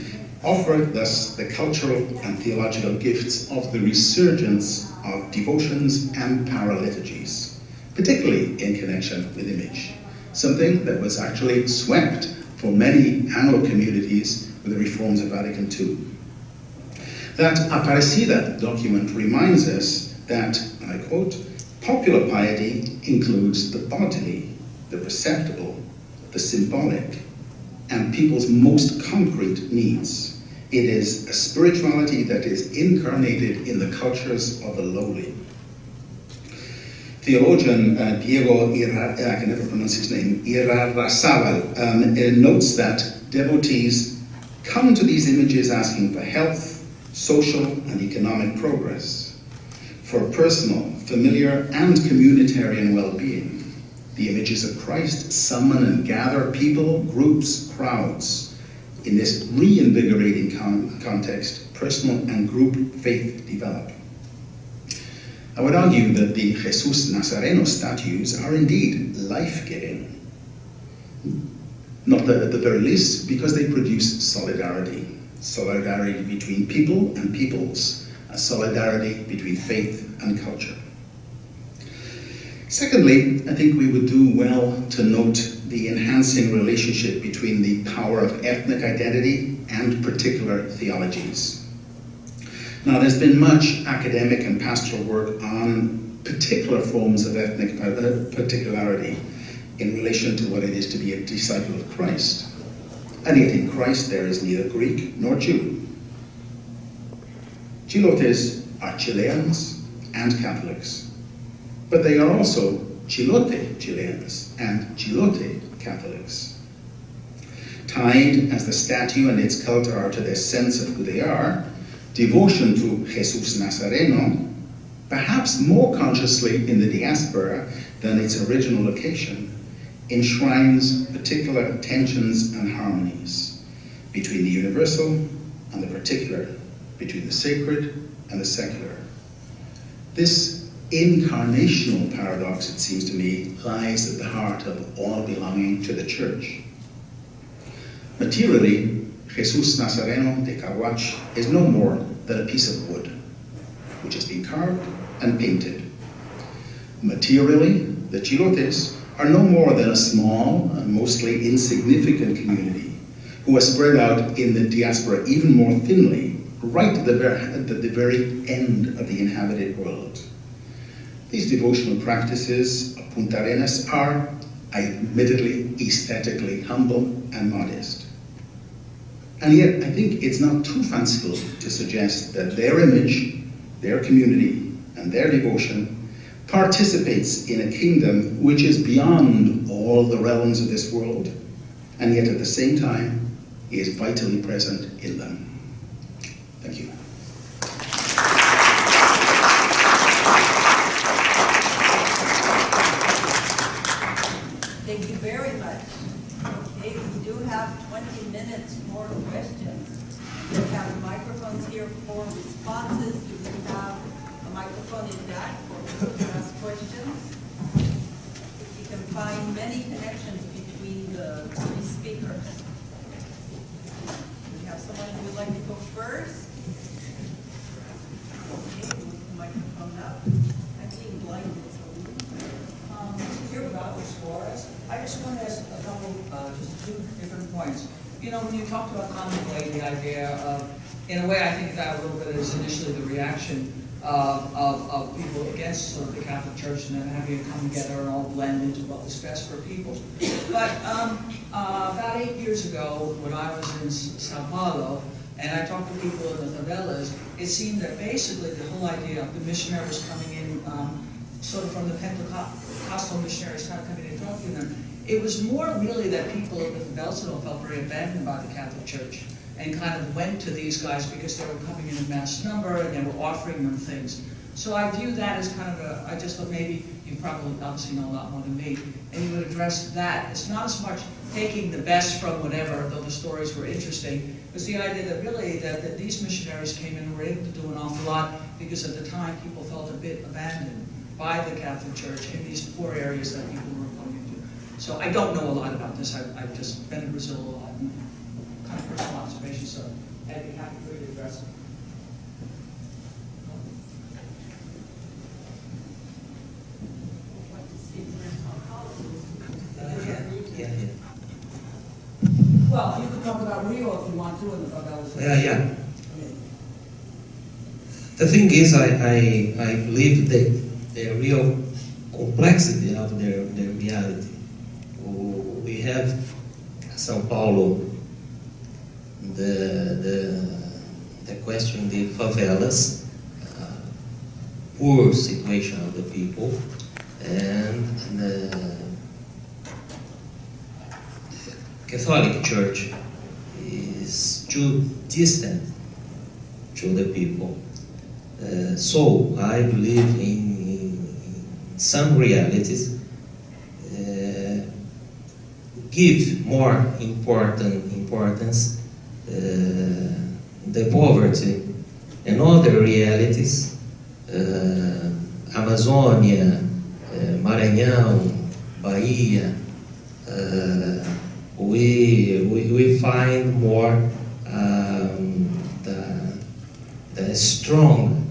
offer thus the cultural and theological gifts of the resurgence of devotions and paraliturgies, particularly in connection with image, something that was actually swept for many Anglo communities with the reforms of Vatican II. That Aparecida document reminds us that, and I quote, popular piety includes the bodily, the perceptible, the symbolic, and people's most concrete needs. It is a spirituality that is incarnated in the cultures of the lowly. Theologian Diego, I can never pronounce his name, Irarrázaval, notes that devotees come to these images asking for health, social and economic progress, for personal, familiar and communitarian well-being. The images of Christ summon and gather people, groups, crowds. In this reinvigorating context, personal and group faith develop. I would argue that the Jesus Nazareno statues are indeed life-giving. Not at the very least because they produce solidarity. Solidarity between people and peoples. A solidarity between faith and culture. Secondly, I think we would do well to note the enhancing relationship between the power of ethnic identity and particular theologies. Now, there's been much academic and pastoral work on particular forms of ethnic particularity in relation to what it is to be a disciple of Christ. And yet in Christ there is neither Greek nor Jew. Chilotes are Chileans and Catholics, but they are also Chilote Chileans and Chilote Catholics. Tied as the statue and its cult are to their sense of who they are, devotion to Jesus Nazareno, perhaps more consciously in the diaspora than its original location, enshrines particular tensions and harmonies between the universal and the particular, between the sacred and the secular. This incarnational paradox, it seems to me, lies at the heart of all belonging to the Church. Materially, Jesus Nazareno de Caguach is no more than a piece of wood, which has been carved and painted. Materially, the Chilotes are no more than a small and mostly insignificant community who are spread out in the diaspora even more thinly, right at the very end of the inhabited world. These devotional practices of Punta Arenas are, admittedly, aesthetically humble and modest. And yet, I think it's not too fanciful to suggest that their image, their community, and their devotion participates in a kingdom which is beyond all the realms of this world and yet at the same time, he is vitally present in them. Thank you. Thank you very much. Okay, we do have 20 minutes for questions. We have microphones here for responses. Do we have a microphone in that for people to ask questions? You can find many connections between the three speakers. We have someone who would like to go first. Okay, move the microphone up. I'm being blinded, so. Here with Afonso Soares, I just want to ask a couple, just two different points. You know, when you talked about contemplating the idea of, in a way, I think that a little bit is initially the reaction of people against sort of the Catholic Church and then having it come together and all blend into what was best for people. But about 8 years ago, when I was in Sao Paulo, and I talked to people in the favelas, it seemed that basically the whole idea of the missionaries coming in, sort of from the Pentecostal missionaries kind of coming in and talking to them, it was more really that people in the favelas felt very abandoned by the Catholic Church and kind of went to these guys because they were coming in mass number and they were offering them things. So I view that as kind of I just thought maybe you probably obviously know a lot more than me, and you would address that. It's not as much taking the best from whatever, though the stories were interesting. It's the idea that really that these missionaries came in and were able to do an awful lot because at the time people felt a bit abandoned by the Catholic Church in these poor areas that people were going into. So I don't know a lot about this. I've just been in Brazil a lot and kind of personal observation, so I'd be happy for you to address it. Yeah. Well, you can talk about Rio if you want to in the favelas. Yeah. The thing is, I believe that the real complexity of their reality. We have São Paulo, the question, the favelas, poor situation of the people, and the Catholic Church is too distant to the people. So I believe in some realities give more importance the poverty, and other realities, Amazônia, Maranhão, Bahia, we find more the strong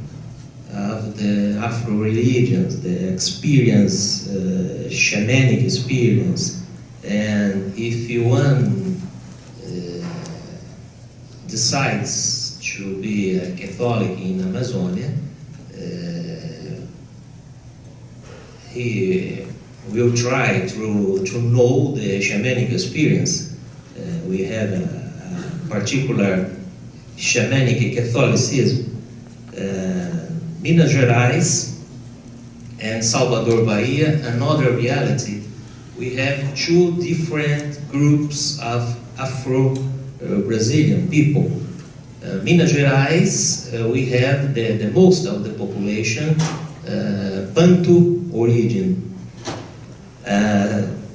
of the Afro religions, the experience, shamanic experience. And if one decides to be a Catholic in Amazonia, he will try to know the shamanic experience. We have a particular shamanic Catholicism. Minas Gerais and Salvador, Bahia, another reality. We have two different groups of Afro-Brazilian people. Minas Gerais, we have the most of the population, Bantu origin.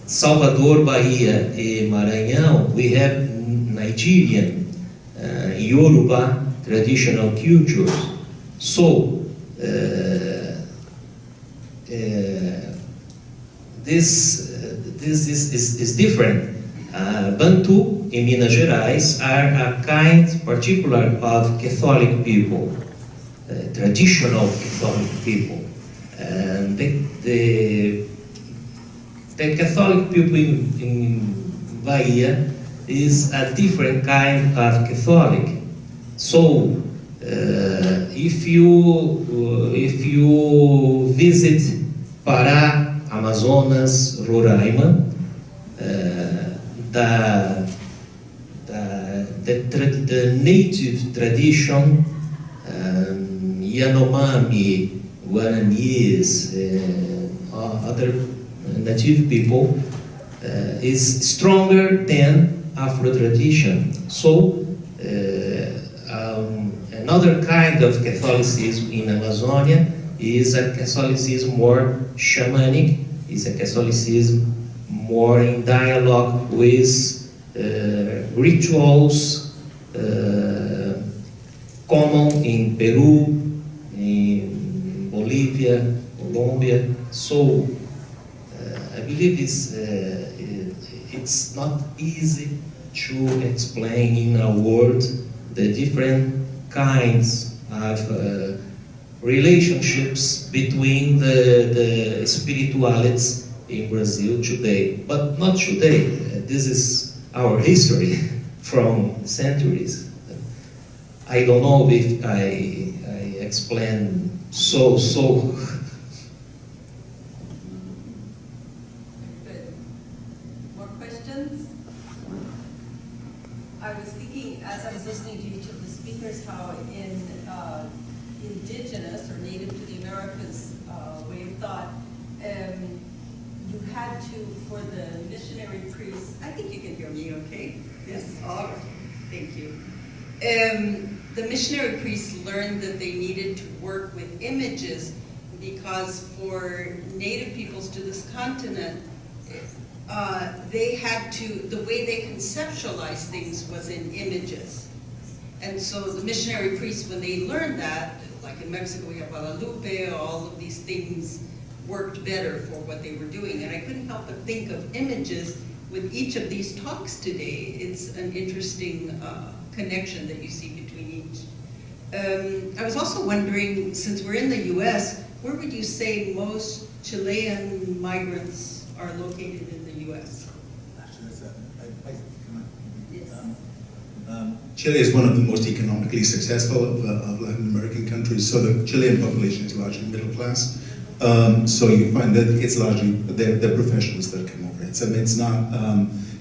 Salvador, Bahia and Maranhão, we have Nigerian, Yoruba traditional cultures. So, this is different. Bantu in Minas Gerais are a kind particular of Catholic people, traditional Catholic people. And the Catholic people in Bahia is a different kind of Catholic. So, if you visit Pará, Amazonas, Roraima, the native tradition, Yanomami, Guaranis, other native people, is stronger than Afro tradition. So another kind of Catholicism in Amazonia is a Catholicism more shamanic, is a Catholicism more in dialogue with rituals common in Peru, in Bolivia, Colombia. So I believe it's not easy to explain in a word the different kinds of relationships between the spiritualities in Brazil today, but not today. This is our history from centuries. I don't know if I explained so. Good. More questions? I was thinking, as I was listening to each of the speakers, how in indigenous or native to the Americas way of thought, you had to, for the missionary priests, I think you can hear me okay? Yes, all right, thank you. The missionary priests learned that they needed to work with images because for native peoples to this continent, they had to, the way they conceptualized things was in images. And so the missionary priests, when they learned that, like in Mexico we have Guadalupe, all of these things worked better for what they were doing. And I couldn't help but think of images with each of these talks today. It's an interesting connection that you see between each. I was also wondering, since we're in the US, where would you say most Chilean migrants are located in the US? Actually, Chile is one of the most economically successful of Latin American countries, so the Chilean population is largely middle class. So you find that it's largely the professionals that come over. It's not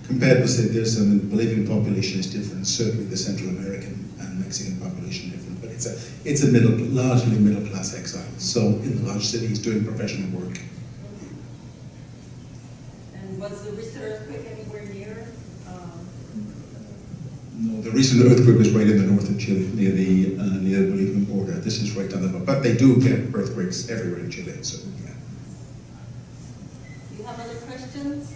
compared with, say, the Bolivian population is different. Certainly, the Central American and Mexican population different, but it's a largely middle class exile. So in the large cities, doing professional work. and was the recent earthquake anywhere near? No, the recent earthquake was right in the north of Chile, near the Bolivian border. This is right on the but they do get earthquakes everywhere in Chile. So yeah. Do you have other questions?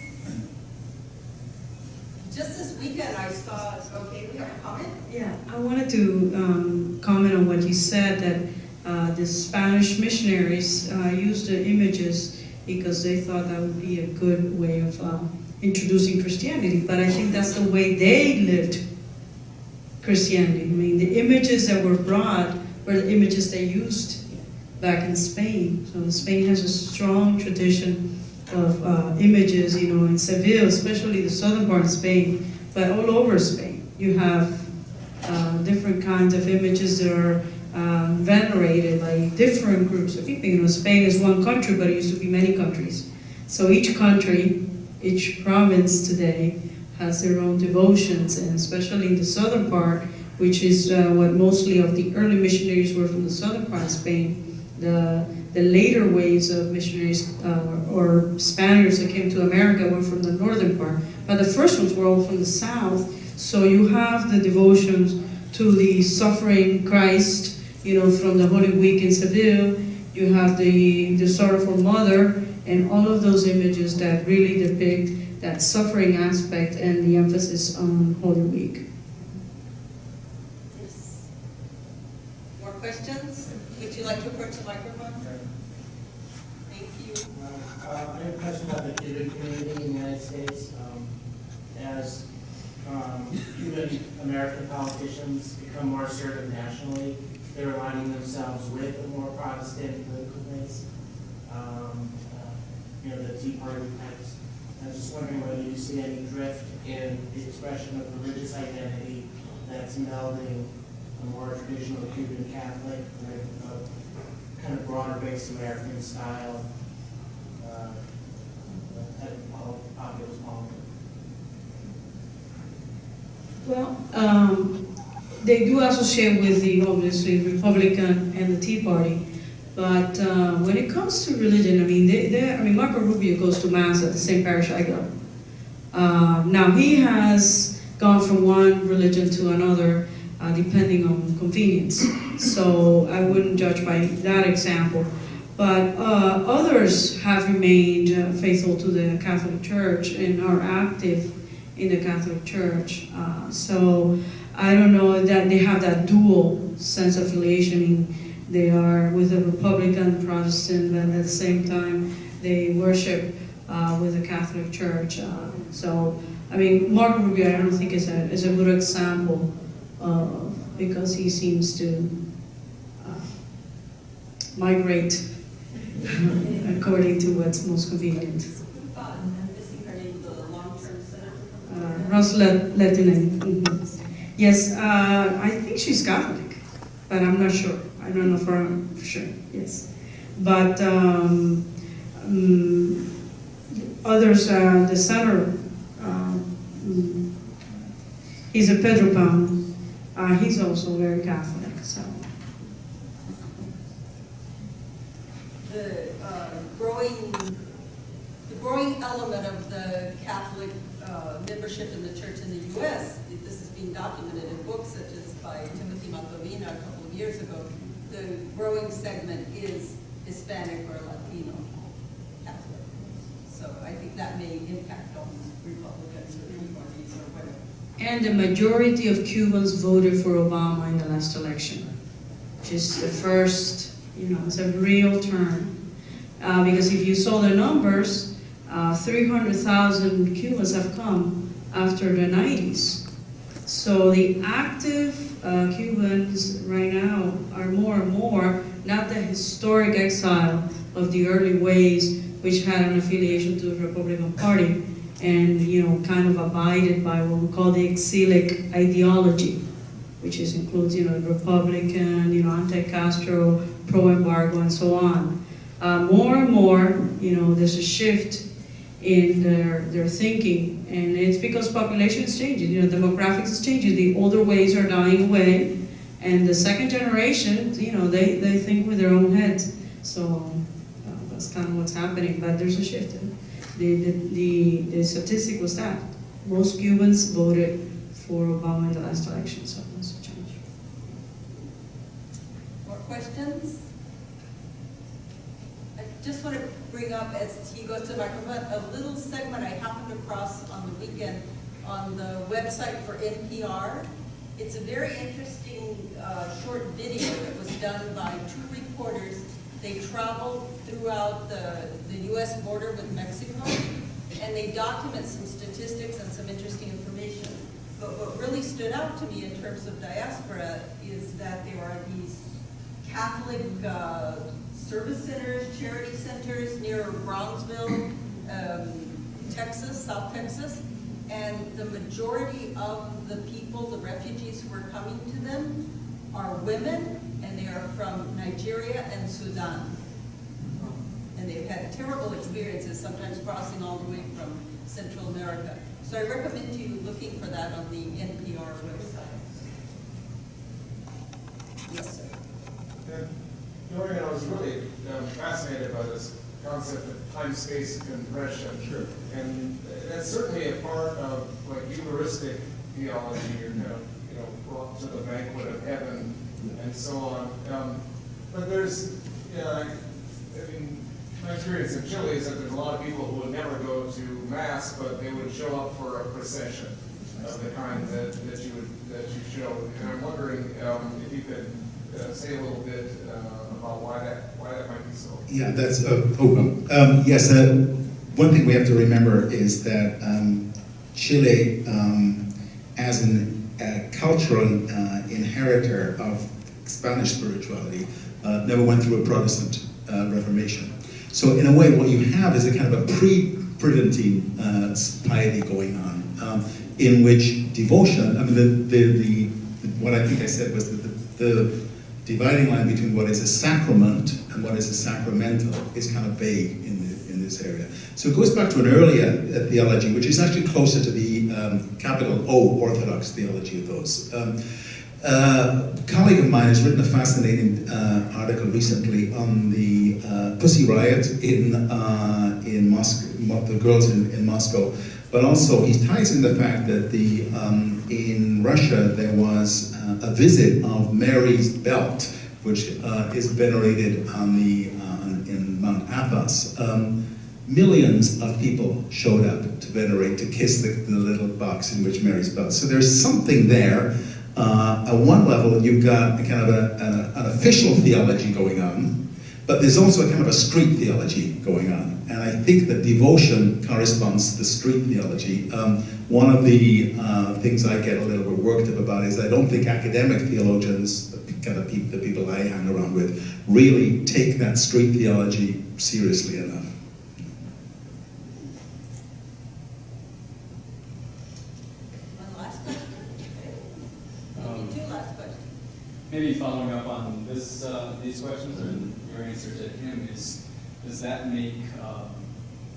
Just this weekend I saw, okay, we have a comment? Yeah, I wanted to comment on what you said, that the Spanish missionaries used the images because they thought that would be a good way of introducing Christianity. But I think that's the way they lived Christianity. I mean, the images that were brought were the images they used back in Spain. So Spain has a strong tradition of images, you know, in Seville, especially the southern part of Spain, but all over Spain. You have different kinds of images that are venerated by different groups of people. You know, Spain is one country, but it used to be many countries. So each country, each province today has their own devotions, and especially in the southern part, which is what mostly of the early missionaries were from the southern part of Spain. The later waves of missionaries or Spaniards that came to America were from the northern part, but the first ones were all from the south. So you have the devotions to the suffering Christ, you know, from the Holy Week in Seville. You have the Sorrowful Mother, and all of those images that really depict that suffering aspect and the emphasis on Holy Week. Yes. More questions? Would you like to approach the microphone? Thank you. I have a question about the Cuban community in the United States. As Cuban American politicians become more assertive nationally, they're aligning themselves with a more Protestant political base. You know, the Tea Party types. I was just wondering whether you see any drift in the expression of religious identity that's melding a more traditional Cuban Catholic with a kind of broader-based American style populist politics. Well, they do associate with the, obviously, Republican and the Tea Party. But when it comes to religion, I mean, Marco Rubio goes to Mass at the same parish I go. Now, he has gone from one religion to another, depending on convenience. So I wouldn't judge by that example. But others have remained faithful to the Catholic Church and are active in the Catholic Church. So I don't know that they have that dual sense of affiliation. They are with the Republican Protestant, but at the same time they worship with the Catholic Church. So, I mean, Marco Rubio, I don't think is a good example because he seems to migrate according to what's most convenient. I'm missing her name, the long-term senator. Ross Lettinen. Mm-hmm. Yes, I think she's Catholic, but I'm not sure. I don't know for sure, yes. But others, the senator, he's a Pedro Pound. He's also very Catholic, so. The growing element of the Catholic membership in the church in the U.S., this is being documented in books such as by Timothy Matovina a couple of years ago. The growing segment is Hispanic or Latino Catholic. So I think that may impact on Republicans or Green parties or whatever. And the majority of Cubans voted for Obama in the last election, which is the first, it's a real turn. Because if you saw the numbers, 300,000 Cubans have come after the 90s. So the active Cubans right now are more and more, not the historic exile of the early ways, which had an affiliation to the Republican Party, and kind of abided by what we call the exilic ideology, which includes Republican, anti-Castro, pro-embargo, and so on. More and more, there's a shift in their thinking, and it's because population is changing. Demographics is changing. The older ways are dying away, and the second generation, they think with their own heads. So that's kind of what's happening. But there's a shift. The statistic was that most Cubans voted for Obama in the last election, so that's a change. More questions? I just want to bring up, as he goes to the microphone, a little segment I happened across on the weekend on the website for NPR. It's a very interesting short video that was done by two reporters. They traveled throughout the U.S. border with Mexico, and they document some statistics and some interesting information. But what really stood out to me in terms of diaspora is that there are these Catholic service centers, charity centers near Brownsville, Texas, South Texas, and the majority of the people, the refugees who are coming to them, are women, and they are from Nigeria and Sudan. And they've had terrible experiences, sometimes crossing all the way from Central America. So I recommend you looking for that on the NPR website. Yes, sir. Dorian, I was really fascinated by this concept of time-space compression. Sure. And that's certainly a part of like Eucharistic theology, brought to the banquet of heaven and so on. But there's, my experience in Chile is that there's a lot of people who would never go to Mass, but they would show up for a procession of the kind that you show. And I'm wondering if you could say a little bit about why that might be so. Yeah, that's yes. One thing we have to remember is that Chile, as a cultural inheritor of Spanish spirituality, never went through a Protestant Reformation. So in a way, what you have is a kind of a pre-Tridentine piety going on, in which devotion, what I think I said was that the dividing line between what is a sacrament and what is a sacramental is kind of vague in this area. So it goes back to an earlier theology, which is actually closer to the capital O Orthodox theology of those. A colleague of mine has written a fascinating article recently on the Pussy Riot in Moscow, the girls in Moscow, But also, he ties in the fact that in Russia there was a visit of Mary's belt, which is venerated in Mount Athos. Millions of people showed up to venerate, to kiss the little box in which Mary's belt. So there's something there. At one level, you've got a kind of an official theology going on, but there's also a kind of a street theology going on. And I think that devotion corresponds to the street theology. One of the things I get a little bit worked up about is I don't think academic theologians, the people I hang around with, really take that street theology seriously enough. One last question. Maybe two last questions. Maybe following up on this, these questions, or your answer to him is, does that make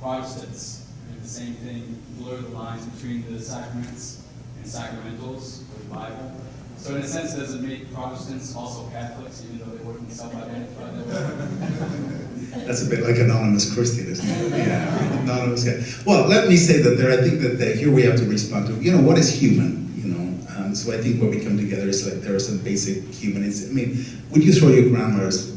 Protestants do the same thing, blur the lines between the sacraments and sacramentals of the Bible? So in a sense, does it make Protestants also Catholics, even though they wouldn't self-identify that way? That's a bit like anonymous Christian, isn't it? Yeah, anonymous. Yeah. Well, let me say that I think that here we have to respond to, what is human? So I think what we come together is like there are some basic human. I mean, would you throw your grandma's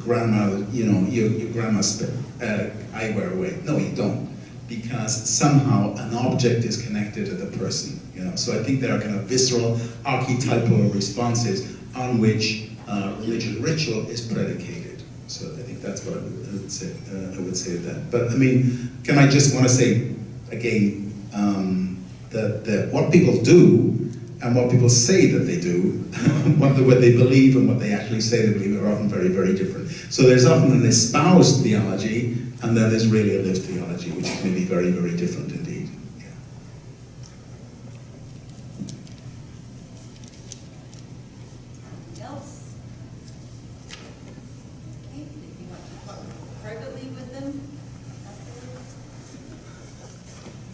eyewear away? No, you don't, because somehow an object is connected to the person. So I think there are kind of visceral, archetypal responses on which religious ritual is predicated. So I think that's what I would say. I would say that. But I mean, can I just want to say again that what people do and what people say that they do, what they believe and what they actually say they believe are often very, very different. So there's often an espoused theology, and then there's really a lived theology, which can be very, very different indeed. Yeah. Else? Okay, if you want to talk privately with them afterwards.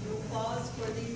You applause for these